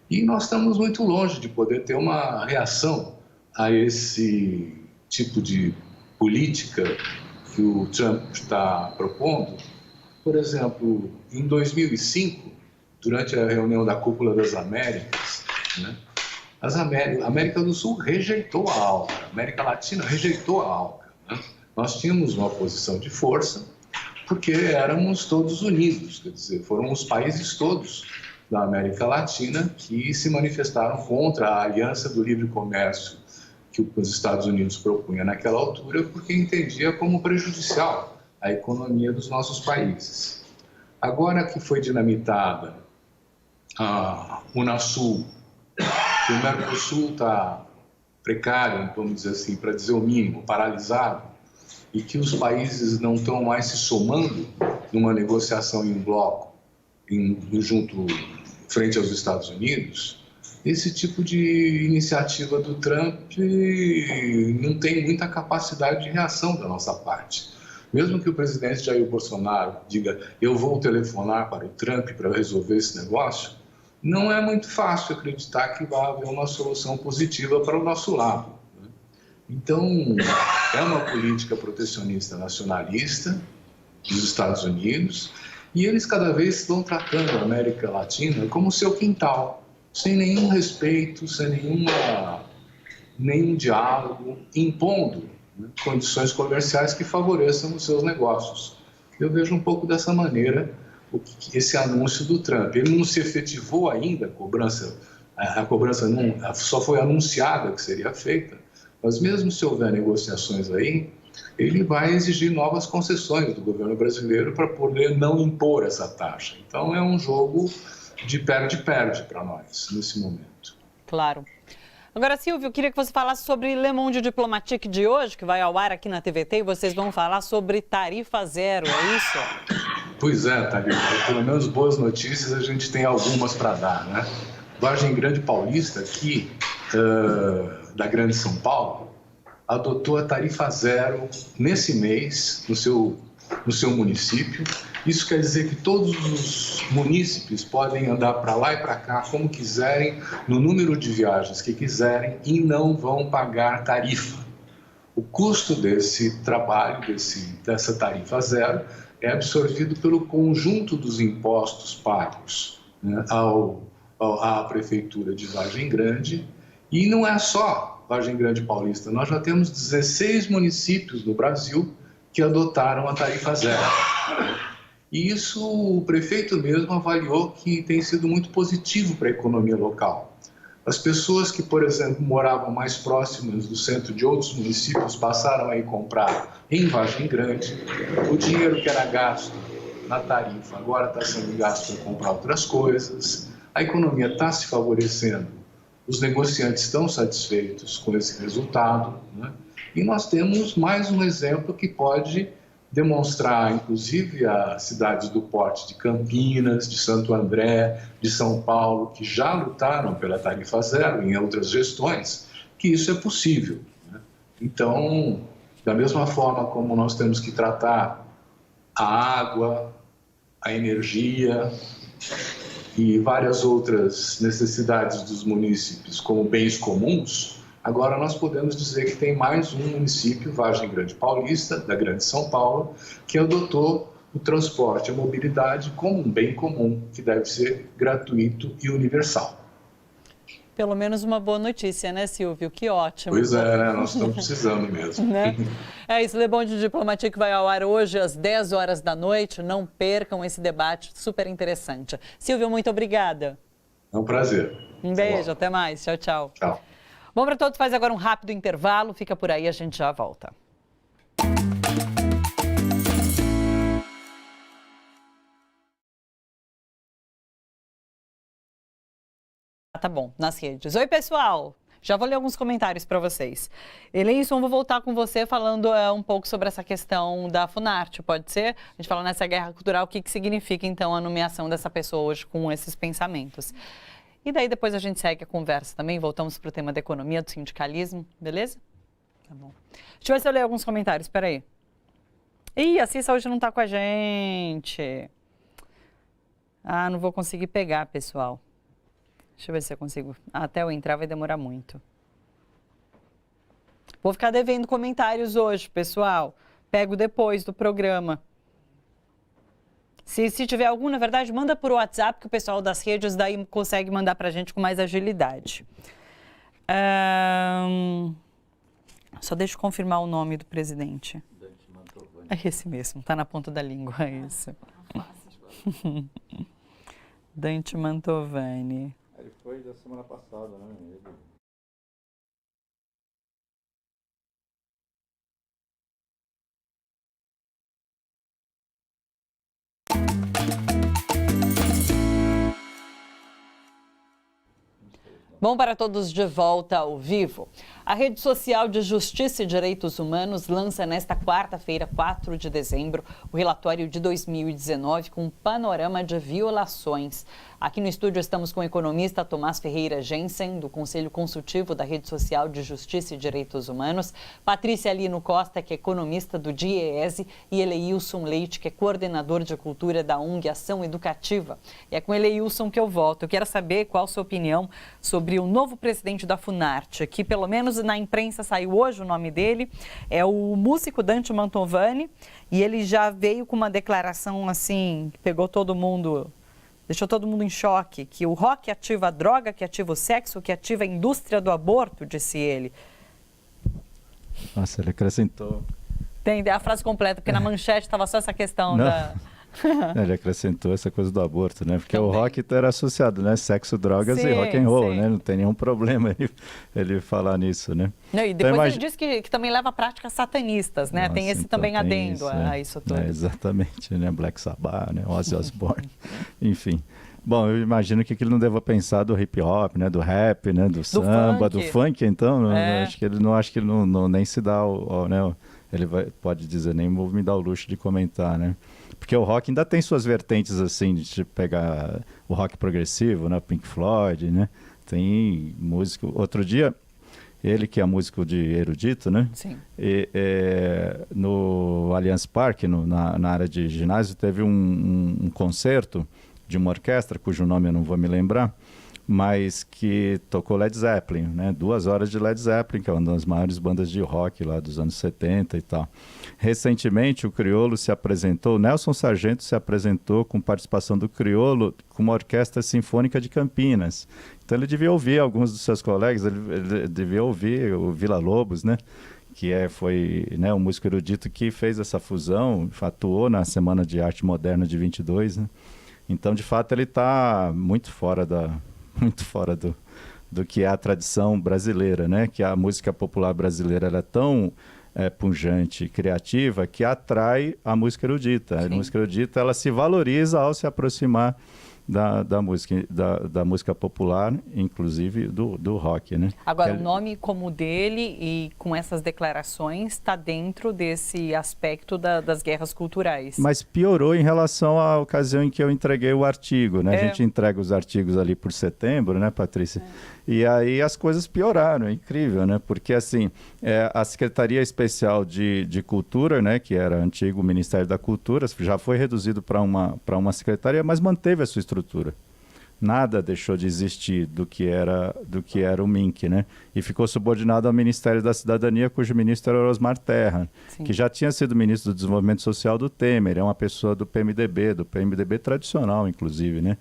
E nós estamos muito longe de poder ter uma reação a esse tipo de política que o Trump está propondo, Por exemplo, em 2005, durante a reunião da Cúpula das Américas, né, a América do Sul rejeitou a ALCA, a América Latina rejeitou a ALCA. Né? Nós tínhamos uma posição de força porque éramos todos unidos, quer dizer, foram os países todos da América Latina que se manifestaram contra a aliança do livre comércio que os Estados Unidos propunha naquela altura, porque entendia como prejudicial a economia dos nossos países. Agora que foi dinamitada a Unasul, que o Mercosul está precário, vamos dizer assim, para dizer o mínimo, paralisado, e que os países não estão mais se somando numa negociação em bloco, junto frente aos Estados Unidos, esse tipo de iniciativa do Trump não tem muita capacidade de reação da nossa parte. Mesmo que o presidente Jair Bolsonaro diga eu vou telefonar para o Trump para resolver esse negócio, não é muito fácil acreditar que vai haver uma solução positiva para o nosso lado. Então, é uma política protecionista nacionalista dos Estados Unidos e eles cada vez estão tratando a América Latina como seu quintal, sem nenhum respeito, sem nenhum diálogo, impondo, né, condições comerciais que favoreçam os seus negócios. Eu vejo um pouco dessa maneira esse anúncio do Trump. Ele não se efetivou ainda, a cobrança não, só foi anunciada que seria feita, mas mesmo se houver negociações aí, ele vai exigir novas concessões do governo brasileiro para poder não impor essa taxa. Então é um jogo de perde-perde para nós, nesse momento. Claro. Agora, Silvio, eu queria que você falasse sobre Le Monde Diplomatique de hoje, que vai ao ar aqui na TVT, e vocês vão falar sobre tarifa zero, é isso? Pois é, Thalita. Pelo menos boas notícias a gente tem algumas para dar, né? Vargem Grande Paulista, aqui da Grande São Paulo, adotou a tarifa zero nesse mês no seu município. Isso quer dizer que todos os munícipes podem andar para lá e para cá como quiserem, no número de viagens que quiserem e não vão pagar tarifa. O custo desse trabalho, dessa tarifa zero, é absorvido pelo conjunto dos impostos pagos, né, à Prefeitura de Vargem Grande. E não é só Vargem Grande Paulista, nós já temos 16 municípios no Brasil que adotaram a tarifa zero. E isso o prefeito mesmo avaliou que tem sido muito positivo para a economia local. As pessoas que, por exemplo, moravam mais próximas do centro de outros municípios passaram a ir comprar em Vargem Grande. O dinheiro que era gasto na tarifa agora está sendo gasto para comprar outras coisas. A economia está se favorecendo. Os negociantes estão satisfeitos com esse resultado, né? E nós temos mais um exemplo que pode demonstrar, inclusive, as cidades do porte de Campinas, de Santo André, de São Paulo, que já lutaram pela tarifa zero em outras gestões, que isso é possível, né? Então, da mesma forma como nós temos que tratar a água, a energia e várias outras necessidades dos munícipes como bens comuns, agora nós podemos dizer que tem mais um município, Vargem Grande Paulista, da Grande São Paulo, que adotou o transporte e a mobilidade como um bem comum, que deve ser gratuito e universal. Pelo menos uma boa notícia, né, Silvio? Que ótimo. Pois é, né? Nós estamos precisando mesmo. Né? É isso, Le Monde Diplomatique vai ao ar hoje às 10 horas da noite. Não percam esse debate super interessante. Silvio, muito obrigada. É um prazer. Um beijo, até mais. Tchau, tchau. Tchau. Bom, para todos, faz agora um rápido intervalo. Fica por aí, a gente já volta. Tá bom, nas redes. Oi, pessoal! Já vou ler alguns comentários para vocês. Eleison, vou voltar com você falando um pouco sobre essa questão da Funarte, pode ser? A gente fala nessa guerra cultural, o que significa, então, a nomeação dessa pessoa hoje com esses pensamentos. E daí depois a gente segue a conversa também, voltamos para o tema da economia, do sindicalismo, beleza? Tá bom. Deixa eu ver se eu leio alguns comentários, espera aí. Ih, a Cissa hoje não está com a gente. Ah, não vou conseguir pegar, pessoal. Deixa eu ver se eu consigo. Até eu entrar vai demorar muito. Vou ficar devendo comentários hoje, pessoal. Pego depois do programa. Se tiver algum, na verdade, manda por WhatsApp, que o pessoal das redes daí consegue mandar para a gente com mais agilidade. Só deixa eu confirmar o nome do presidente. É esse mesmo, está na ponta da língua, é isso. Dante Mantovani. Ele foi da semana passada, né? Bom para todos de volta ao vivo. A Rede Social de Justiça e Direitos Humanos lança nesta quarta-feira, 4 de dezembro, o relatório de 2019 com um panorama de violações. Aqui no estúdio estamos com o economista Tomás Ferreira Jensen, do Conselho Consultivo da Rede Social de Justiça e Direitos Humanos, Patrícia Lino Costa, que é economista do DIEESE, e Eleilson Leite, que é coordenador de cultura da ONG Ação Educativa. E é com Eleilson que eu volto. Eu quero saber qual a sua opinião sobre o novo presidente da Funarte, que pelo menos na imprensa saiu hoje o nome dele, é o músico Dante Mantovani, e ele já veio com uma declaração assim, que pegou todo mundo, deixou todo mundo em choque, que o rock ativa a droga, que ativa o sexo, que ativa a indústria do aborto, disse ele. Nossa, ele acrescentou. Tem a frase completa, porque na manchete estava só essa questão da... Ele acrescentou essa coisa do aborto, né? Porque também o rock era associado, né? Sexo, drogas e rock and roll, né? Não tem nenhum problema ele falar nisso, né? Não, e depois ele disse que também leva a práticas satanistas, né? Nossa, tem esse então também tem adendo isso, a isso tudo. Exatamente, né? Black Sabbath, né? Ozzy Osbourne, enfim. Bom, eu imagino que ele não deva pensar do hip hop, né? Do rap, né? Do samba, do funk, então. Acho que ele não nem se dá né? Ele pode dizer, nem vou me dar o luxo de comentar, né? Porque o rock ainda tem suas vertentes, assim, de pegar o rock progressivo, né? Pink Floyd, né? Tem músico... Outro dia, ele que é músico de erudito, né? Sim. No Allianz Parque, na área de ginásio, teve um concerto de uma orquestra, cujo nome eu não vou me lembrar, mas que tocou Led Zeppelin, né? 2 horas de Led Zeppelin, que é uma das maiores bandas de rock lá dos anos 70 e tal. Recentemente, o Criolo se apresentou, Nelson Sargento se apresentou com participação do Criolo com uma orquestra sinfônica de Campinas. Então ele devia ouvir alguns dos seus colegas, ele devia ouvir o Villa-Lobos, né? Que foi, né, um músico erudito que fez essa fusão, atuou na Semana de Arte Moderna de 22, né? Então, de fato, ele está muito fora do que é a tradição brasileira, né? Que a música popular brasileira ela é tão pungente e criativa que atrai a música erudita. Sim. A música erudita ela se valoriza ao se aproximar da música popular, inclusive do rock, né? Agora, o nome como o dele e com essas declarações está dentro desse aspecto das guerras culturais. Mas piorou em relação à ocasião em que eu entreguei o artigo, né? A gente entrega os artigos ali por setembro, né, Patrícia? E aí as coisas pioraram, é incrível, né? Porque, assim, a Secretaria Especial de Cultura, né, que era antigo Ministério da Cultura, já foi reduzido para uma secretaria, mas manteve a sua estrutura. Nada deixou de existir do que era o MINC, né? E ficou subordinado ao Ministério da Cidadania, cujo ministro era Osmar Terra, Sim. que já tinha sido ministro do Desenvolvimento Social do Temer, é uma pessoa do PMDB tradicional, inclusive, né?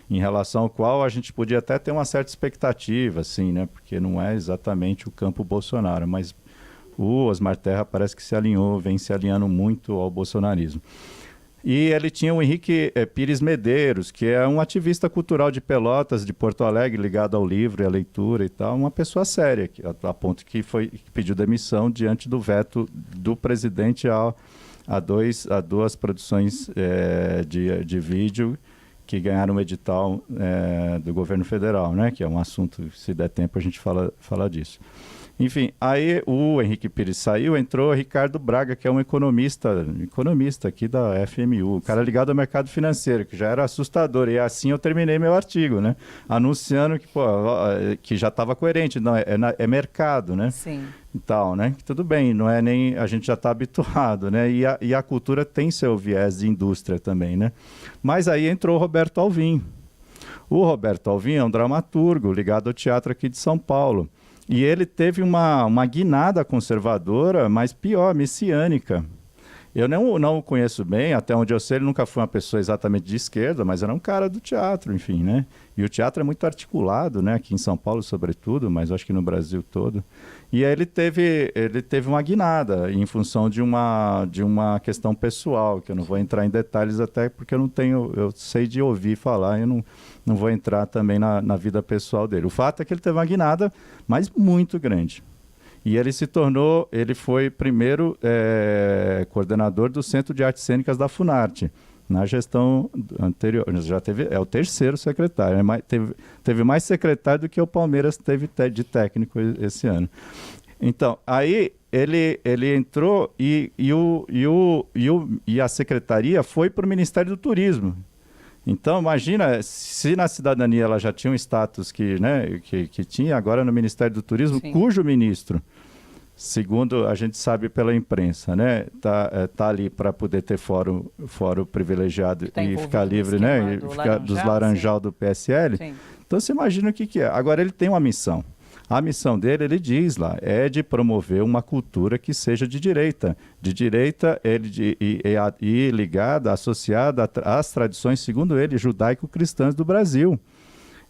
Em relação ao qual a gente podia até ter uma certa expectativa, assim, né? Porque não é exatamente o campo Bolsonaro, mas o Osmar Terra parece que vem se alinhando muito ao bolsonarismo. E ele tinha o Henrique Pires Medeiros, que é um ativista cultural de Pelotas, de Porto Alegre, ligado ao livro e à leitura e tal, uma pessoa séria, a ponto que pediu demissão diante do veto do presidente a duas produções de vídeo que ganharam o edital do governo federal, né? Que é um assunto, se der tempo a gente fala disso. Enfim, aí o Henrique Pires saiu, entrou o Ricardo Braga, que é um economista aqui da FMU, o cara ligado ao mercado financeiro, que já era assustador, e assim eu terminei meu artigo, né? Anunciando que já estava coerente, não, é mercado, né? Sim. E tal, né? Tudo bem, não é nem... A gente já está habituado, né? E a cultura tem seu viés de indústria também, né? Mas aí entrou o Roberto Alvim. O Roberto Alvim é um dramaturgo ligado ao teatro aqui de São Paulo. E ele teve uma guinada conservadora, mas pior, messiânica. Eu não o conheço bem, até onde eu sei, ele nunca foi uma pessoa exatamente de esquerda, mas era um cara do teatro, enfim, né? E o teatro é muito articulado, né? Aqui em São Paulo, sobretudo, mas acho que no Brasil todo. E aí ele teve uma guinada em função de uma questão pessoal, que eu não vou entrar em detalhes até porque eu sei de ouvir falar, eu não vou entrar também na vida pessoal dele. O fato é que ele teve uma guinada, mas muito grande. E ele foi primeiro coordenador do Centro de Artes Cênicas da Funarte, na gestão anterior. Já é o terceiro secretário, teve mais secretário do que o Palmeiras teve de técnico esse ano. Então, aí ele entrou e a secretaria foi para o Ministério do Turismo. Então, imagina, se na cidadania ela já tinha um status que tinha, agora no Ministério do Turismo, sim, cujo ministro, segundo a gente sabe pela imprensa, né, tá ali para poder ter fórum privilegiado e ficar livre, né, e ficar dos laranjal do PSL. Sim. Então, você imagina o que é. Agora, ele tem uma missão. A missão dele, ele diz lá, é de promover uma cultura que seja de direita. De direita e ligada, associada às tradições, segundo ele, judaico-cristãs do Brasil.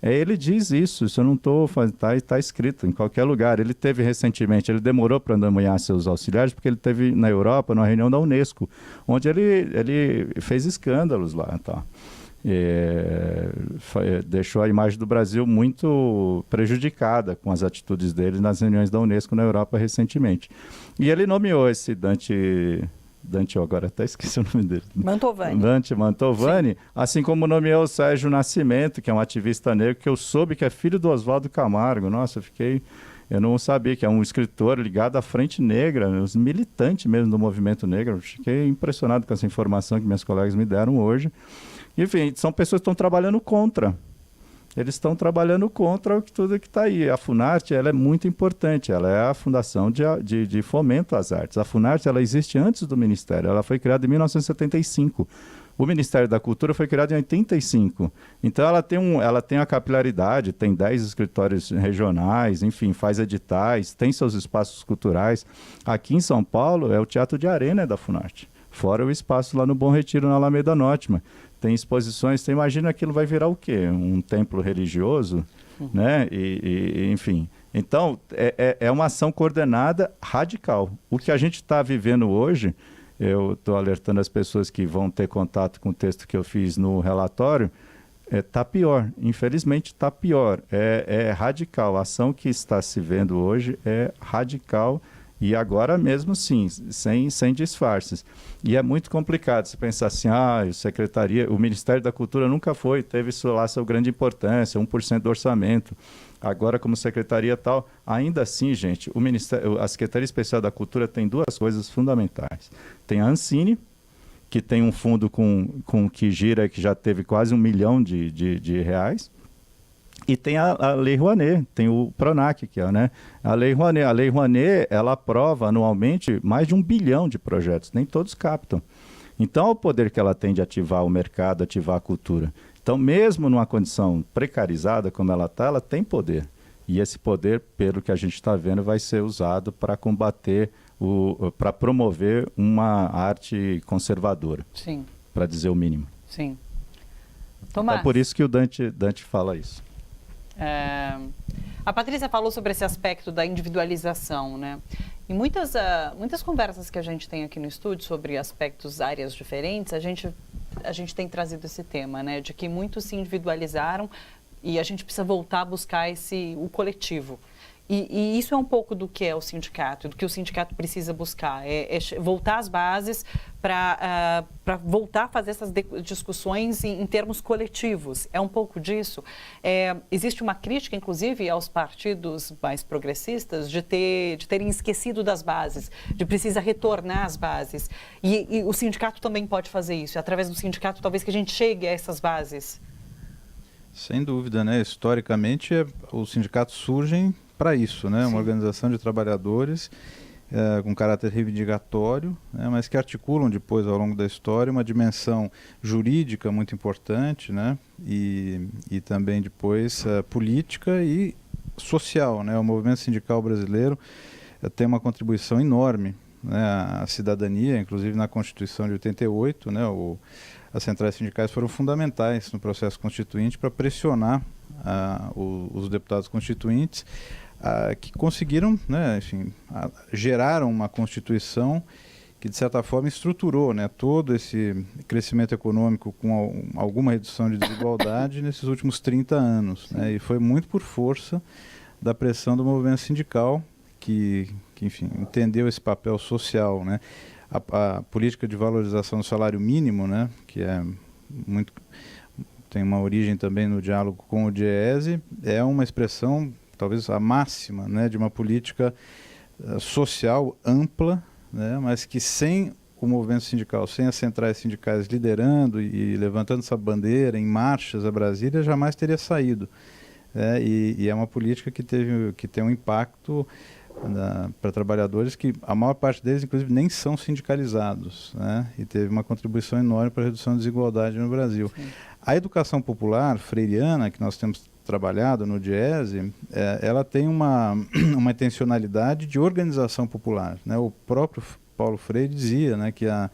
Ele diz isso eu não estou fazendo, está escrito em qualquer lugar. Ele teve recentemente, ele demorou para nomear seus auxiliares, porque ele teve na Europa, numa reunião da Unesco, onde ele fez escândalos lá, tá? Deixou a imagem do Brasil muito prejudicada com as atitudes dele nas reuniões da Unesco na Europa recentemente. E ele nomeou esse Dante, agora até esqueci o nome dele. Dante Mantovani, sim, assim como nomeou o Sérgio Nascimento, que é um ativista negro, que eu soube que é filho do Oswaldo Camargo. Nossa, eu não sabia, que é um escritor ligado à Frente Negra, os militantes mesmo do movimento negro. Fiquei impressionado com essa informação que minhas colegas me deram hoje. Enfim, são pessoas que estão trabalhando contra. Eles estão trabalhando contra tudo que está aí. A Funarte, ela é muito importante. Ela é a fundação de fomento às artes. A Funarte, ela existe antes do Ministério. Ela foi criada em 1975. O Ministério da Cultura foi criado em 85. Então, ela tem a capilaridade, tem 10 escritórios regionais, enfim, faz editais, tem seus espaços culturais. Aqui em São Paulo, é o Teatro de Arena da Funarte. Fora o espaço lá no Bom Retiro, na Alameda Nótima. Tem exposições, você imagina aquilo vai virar o quê? Um templo religioso, né? Enfim. Então, é uma ação coordenada radical. O que a gente está vivendo hoje, eu estou alertando as pessoas que vão ter contato com o texto que eu fiz no relatório, está pior. Infelizmente, está pior. É radical. A ação que está se vendo hoje é radical. E agora mesmo sim, sem disfarces. E é muito complicado você pensar assim, o Ministério da Cultura nunca teve lá sua grande importância, 1% do orçamento. Agora, como secretaria tal, ainda assim, gente, a Secretaria Especial da Cultura tem duas coisas fundamentais. Tem a Ancine, que tem um fundo com que gira, que já teve quase R$1 milhão de reais. E tem a Lei Rouanet, tem o PRONAC, que é, né? A Lei Rouanet. A Lei Rouanet, ela aprova anualmente mais de 1 bilhão de projetos, nem todos captam. Então, o poder que ela tem de ativar o mercado, ativar a cultura. Então, mesmo numa condição precarizada como ela está, ela tem poder. E esse poder, pelo que a gente está vendo, vai ser usado para combater, para promover uma arte conservadora. Sim. Para dizer o mínimo. Sim. Tomás. Então, por isso que o Dante fala isso. A Patrícia falou sobre esse aspecto da individualização, né? Em muitas conversas que a gente tem aqui no estúdio sobre aspectos, áreas diferentes, a gente tem trazido esse tema, né? De que muitos se individualizaram e a gente precisa voltar a buscar o coletivo. E isso é um pouco do que é o sindicato, do que o sindicato precisa buscar, é voltar às bases para voltar a fazer essas discussões em termos coletivos. É um pouco disso. Existe uma crítica, inclusive, aos partidos mais progressistas de terem esquecido das bases, de precisar retornar às bases. E o sindicato também pode fazer isso. Através do sindicato, talvez que a gente chegue a essas bases. Sem dúvida, né? Historicamente, os sindicatos surgem para isso, né? Sim. Uma organização de trabalhadores com caráter reivindicatório, né? Mas que articulam depois, ao longo da história, uma dimensão jurídica muito importante, né? E também depois política e social, né? O movimento sindical brasileiro tem uma contribuição enorme né, a cidadania, inclusive na Constituição de 88, né, as centrais sindicais foram fundamentais no processo constituinte para pressionar os deputados constituintes que conseguiram, né, enfim, geraram uma Constituição que, de certa forma, estruturou, né, todo esse crescimento econômico com alguma redução de desigualdade nesses últimos 30 anos. Né, e foi muito por força da pressão do movimento sindical, que enfim, entendeu esse papel social, né? A política de valorização do salário mínimo, né, que tem uma origem também no diálogo com o DIEESE, é uma expressão, talvez a máxima, né, de uma política social ampla, né, mas que sem o movimento sindical, sem as centrais sindicais liderando e levantando essa bandeira em marchas a Brasília, jamais teria saído. E é uma política que tem um impacto para trabalhadores que a maior parte deles, inclusive, nem são sindicalizados, né? E teve uma contribuição enorme para a redução da desigualdade no Brasil. Sim. A educação popular freiriana, que nós temos trabalhado no DIEESE, ela tem uma intencionalidade de organização popular, né? O próprio Paulo Freire dizia, né, que a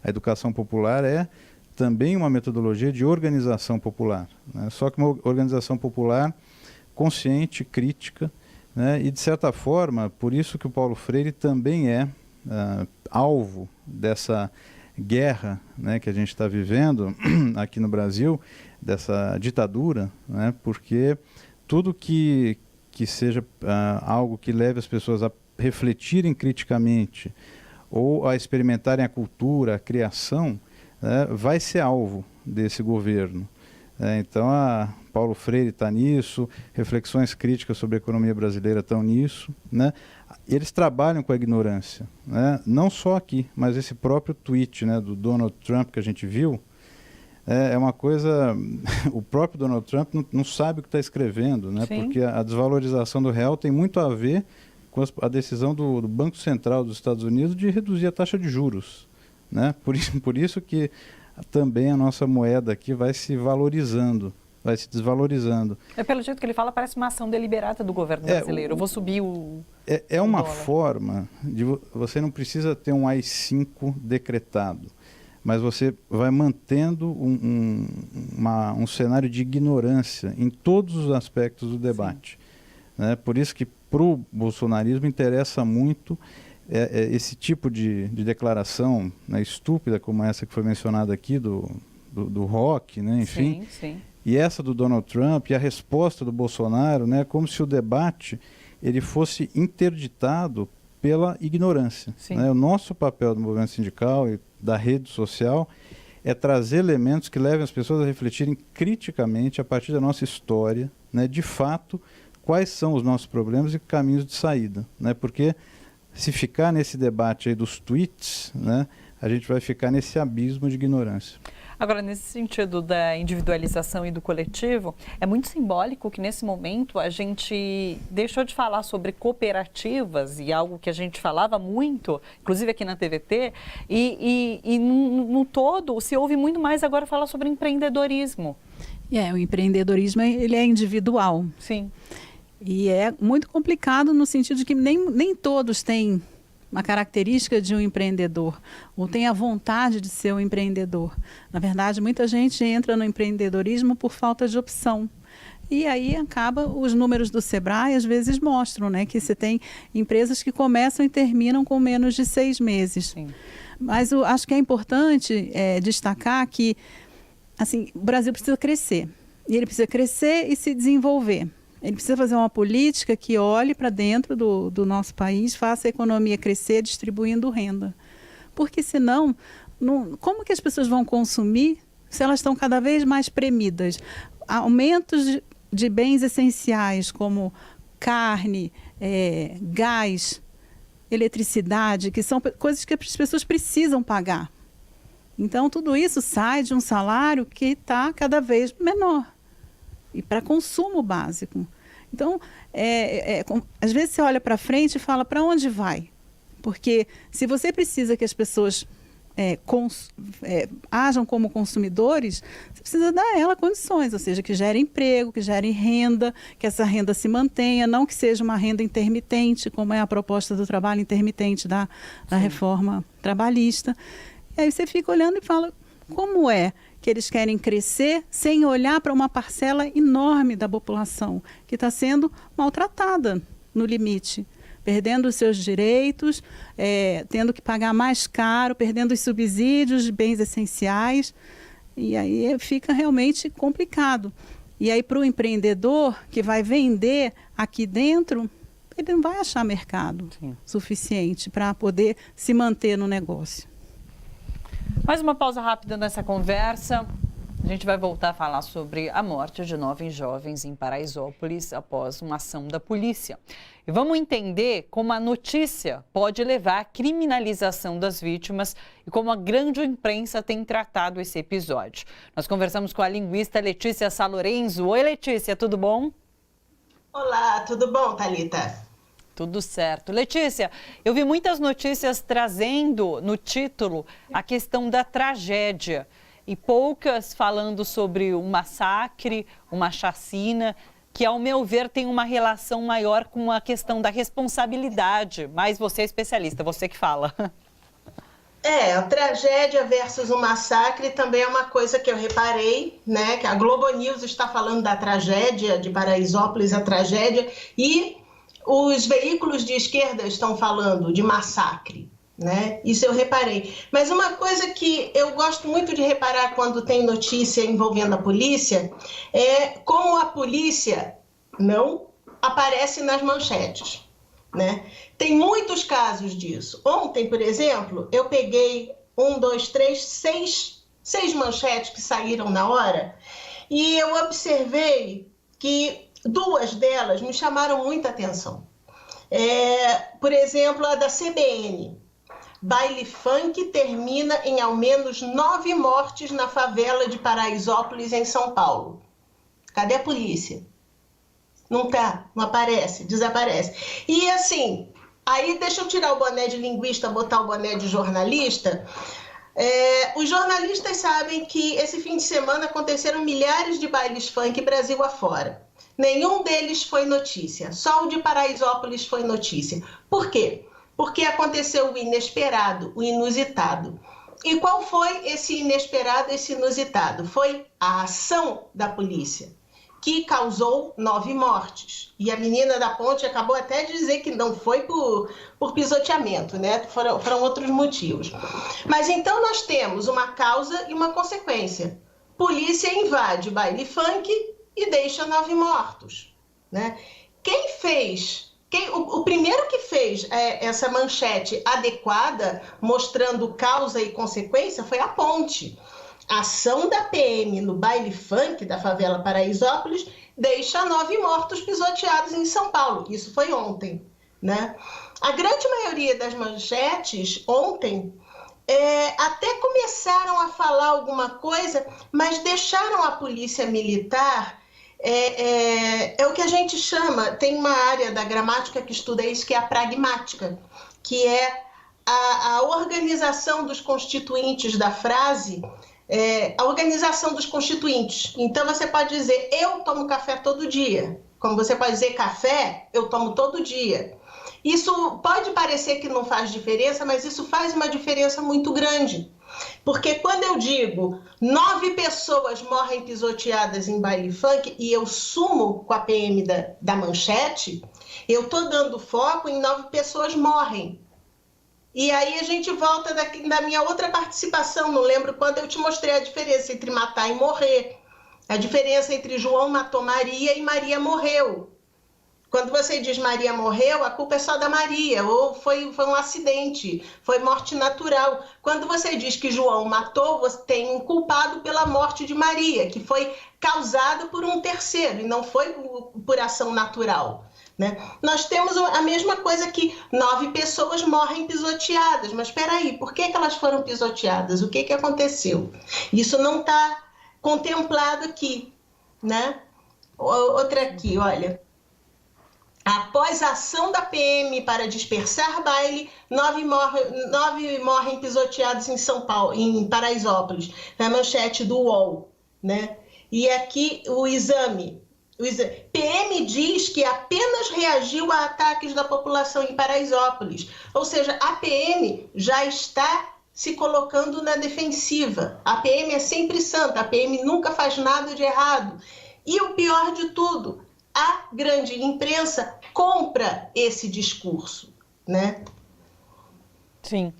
educação popular é também uma metodologia de organização popular, né? Só que uma organização popular consciente, crítica, né? E, de certa forma, por isso que o Paulo Freire também é alvo dessa guerra, né, que a gente está vivendo aqui no Brasil, dessa ditadura, né, porque tudo que seja algo que leve as pessoas a refletirem criticamente ou a experimentarem a cultura, a criação, né, vai ser alvo desse governo. Então, Paulo Freire está nisso, reflexões críticas sobre a economia brasileira estão nisso, né? Eles trabalham com a ignorância, né? Não só aqui, mas esse próprio tweet, né, do Donald Trump que a gente viu, é uma coisa... O próprio Donald Trump não sabe o que está escrevendo, né? Porque a desvalorização do real tem muito a ver com a decisão do Banco Central dos Estados Unidos de reduzir a taxa de juros, né? Por isso que também a nossa moeda aqui vai se valorizando, vai se desvalorizando. Pelo jeito que ele fala, parece uma ação deliberada do governo brasileiro. Eu vou subir o... É uma forma de... Você não precisa ter um AI-5 decretado, mas você vai mantendo um cenário de ignorância em todos os aspectos do debate. Né? Por isso que para o bolsonarismo interessa muito esse tipo de declaração, né, estúpida como essa que foi mencionada aqui do rock, né, enfim. Sim. E essa do Donald Trump e a resposta do Bolsonaro, né, como se o debate ele fosse interditado pela ignorância. Né? O nosso papel do movimento sindical e da rede social é trazer elementos que levem as pessoas a refletirem criticamente a partir da nossa história, né, de fato, quais são os nossos problemas e caminhos de saída. Né? Porque se ficar nesse debate aí dos tweets, né, a gente vai ficar nesse abismo de ignorância. Agora, nesse sentido da individualização e do coletivo, é muito simbólico que nesse momento a gente deixou de falar sobre cooperativas e algo que a gente falava muito, inclusive aqui na TVT, e no todo se ouve muito mais agora falar sobre empreendedorismo. O empreendedorismo ele é individual. Sim. E é muito complicado no sentido de que nem todos têm uma característica de um empreendedor, ou tem a vontade de ser um empreendedor. Na verdade, muita gente entra no empreendedorismo por falta de opção. E aí os números do Sebrae às vezes mostram, né, que você tem empresas que começam e terminam com menos de 6 meses. Sim. Mas eu acho que é importante destacar que assim, o Brasil precisa crescer. E ele precisa crescer e se desenvolver. Ele precisa fazer uma política que olhe para dentro do nosso país, faça a economia crescer distribuindo renda. Porque senão, como que as pessoas vão consumir se elas estão cada vez mais premidas? Aumentos de bens essenciais como carne, gás, eletricidade, que são coisas que as pessoas precisam pagar. Então, tudo isso sai de um salário que está cada vez menor. E para consumo básico. Então, às vezes você olha para frente e fala, para onde vai? Porque se você precisa que as pessoas ajam como consumidores, você precisa dar a ela condições, ou seja, que gere emprego, que gere renda, que essa renda se mantenha, não que seja uma renda intermitente, como é a proposta do trabalho intermitente da reforma trabalhista. E aí você fica olhando e fala, como é que eles querem crescer sem olhar para uma parcela enorme da população que está sendo maltratada no limite, perdendo os seus direitos, tendo que pagar mais caro, perdendo os subsídios de bens essenciais, e aí fica realmente complicado. E aí para o empreendedor que vai vender aqui dentro, ele não vai achar mercado suficiente para poder se manter no negócio. Mais uma pausa rápida nessa conversa. A gente vai voltar a falar sobre a morte de 9 jovens em Paraisópolis após uma ação da polícia. E vamos entender como a notícia pode levar à criminalização das vítimas e como a grande imprensa tem tratado esse episódio. Nós conversamos com a linguista Letícia Salorenzo. Oi, Letícia, tudo bom? Olá, tudo bom, Thalita? Tudo certo. Letícia, eu vi muitas notícias trazendo no título a questão da tragédia e poucas falando sobre um massacre, uma chacina, que ao meu ver tem uma relação maior com a questão da responsabilidade. Mas você é especialista, você que fala. A tragédia versus o massacre também é uma coisa que eu reparei, né? Que a Globo News está falando da tragédia de Paraisópolis, a tragédia, e os veículos de esquerda estão falando de massacre, né? Isso eu reparei. Mas uma coisa que eu gosto muito de reparar quando tem notícia envolvendo a polícia é como a polícia não aparece nas manchetes, né? Tem muitos casos disso. Ontem, por exemplo, eu peguei 6 manchetes que saíram na hora e eu observei que 2 delas me chamaram muita atenção. Por exemplo, a da CBN. Baile funk termina em ao menos 9 mortes na favela de Paraisópolis, em São Paulo. Cadê a polícia? Não aparece, desaparece. E assim, aí deixa eu tirar o boné de linguista, botar o boné de jornalista. Os jornalistas sabem que esse fim de semana aconteceram milhares de bailes funk Brasil afora. Nenhum deles foi notícia, só o de Paraisópolis foi notícia. Por quê? Porque aconteceu o inesperado, o inusitado. E qual foi esse inesperado, esse inusitado? Foi a ação da polícia, que causou 9 mortes. E a menina da ponte acabou até de dizer que não foi por pisoteamento, né? Foram outros motivos. Mas então nós temos uma causa e uma consequência. Polícia invade baile funk e deixa 9 mortos, né? O primeiro que fez essa manchete adequada, mostrando causa e consequência, foi a Ponte. A ação da PM no baile funk da favela Paraisópolis deixa 9 mortos pisoteados em São Paulo. Isso foi ontem, né? A grande maioria das manchetes ontem até começaram a falar alguma coisa, mas deixaram a polícia militar. É o que a gente chama, tem uma área da gramática que estuda isso, que é a pragmática, que é a organização dos constituintes da frase, a organização dos constituintes. Então você pode dizer, eu tomo café todo dia, como você pode dizer café, eu tomo todo dia. Isso pode parecer que não faz diferença, mas isso faz uma diferença muito grande. Porque quando eu digo 9 pessoas morrem pisoteadas em baile funk e eu sumo com a PM da manchete, eu estou dando foco em 9 pessoas morrem. E aí a gente volta da minha outra participação, não lembro quando eu te mostrei a diferença entre matar e morrer. A diferença entre João matou Maria e Maria morreu. Quando você diz Maria morreu, a culpa é só da Maria, ou foi um acidente, foi morte natural. Quando você diz que João matou, você tem um culpado pela morte de Maria, que foi causada por um terceiro, e não foi por ação natural, né? Nós temos a mesma coisa que 9 pessoas morrem pisoteadas, mas espera aí, por que elas foram pisoteadas? O que aconteceu? Isso não está contemplado aqui, né? Outra aqui, olha. Após a ação da PM para dispersar baile, 9 morrem pisoteados em São Paulo, em Paraisópolis, na manchete do UOL, né? E aqui o exame. PM diz que apenas reagiu a ataques da população em Paraisópolis. Ou seja, a PM já está se colocando na defensiva. A PM é sempre santa, a PM nunca faz nada de errado. E o pior de tudo, a grande imprensa compra esse discurso, né? Sim.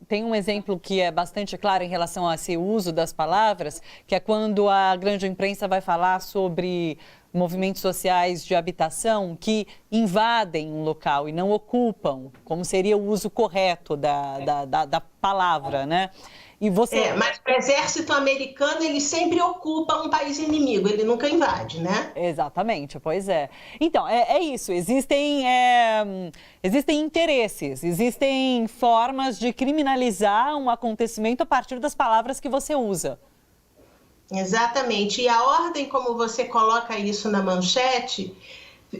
Tem um exemplo que é bastante claro em relação a esse uso das palavras, que é quando a grande imprensa vai falar sobre movimentos sociais de habitação que invadem um local e não ocupam, como seria o uso correto da palavra, né? E você... mas o exército americano, ele sempre ocupa um país inimigo, ele nunca invade, né? Exatamente, pois é. Então, é isso, existem interesses, existem formas de criminalizar um acontecimento a partir das palavras que você usa. Exatamente, e a ordem como você coloca isso na manchete,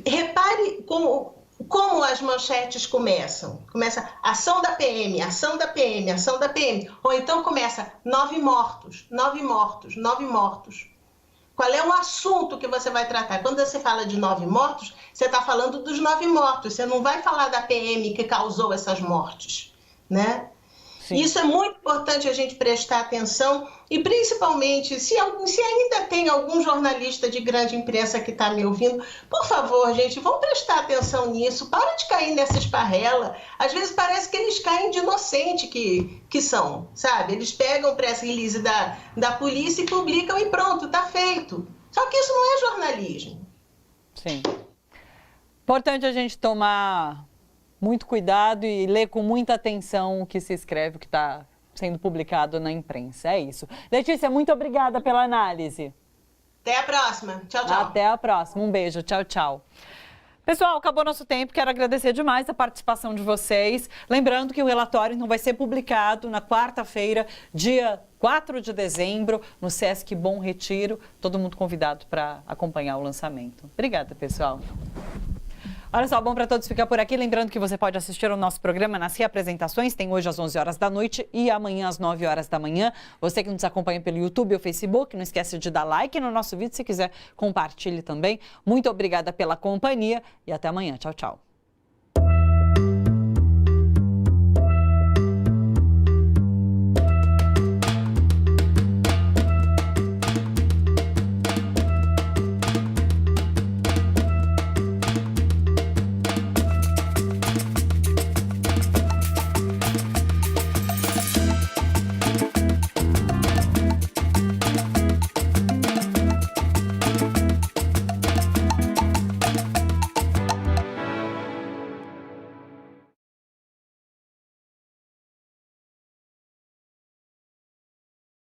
repare como as manchetes começam. Começa ação da PM, ação da PM, ação da PM. Ou então começa 9 mortos, 9 mortos, 9 mortos. Qual é o assunto que você vai tratar? Quando você fala de 9 mortos, você está falando dos 9 mortos. Você não vai falar da PM que causou essas mortes, né? Sim. Isso é muito importante a gente prestar atenção e principalmente, se ainda tem algum jornalista de grande imprensa que está me ouvindo, por favor, gente, vamos prestar atenção nisso, para de cair nessa esparrela. Às vezes parece que eles caem de inocente que são, sabe? Eles pegam o press release da polícia e publicam e pronto, está feito. Só que isso não é jornalismo. Sim. Importante a gente tomar muito cuidado e ler com muita atenção o que se escreve, o que está sendo publicado na imprensa. É isso. Letícia, muito obrigada pela análise. Até a próxima. Tchau, tchau. Até a próxima. Um beijo. Tchau, tchau. Pessoal, acabou nosso tempo. Quero agradecer demais a participação de vocês. Lembrando que o relatório não vai ser publicado na quarta-feira, dia 4 de dezembro, no Sesc Bom Retiro. Todo mundo convidado para acompanhar o lançamento. Obrigada, pessoal. Olha só, bom para todos ficar por aqui. Lembrando que você pode assistir ao nosso programa nas reapresentações. Tem hoje às 11 horas da noite e amanhã às 9 horas da manhã. Você que nos acompanha pelo YouTube ou Facebook, não esquece de dar like no nosso vídeo. Se quiser, compartilhe também. Muito obrigada pela companhia e até amanhã. Tchau, tchau.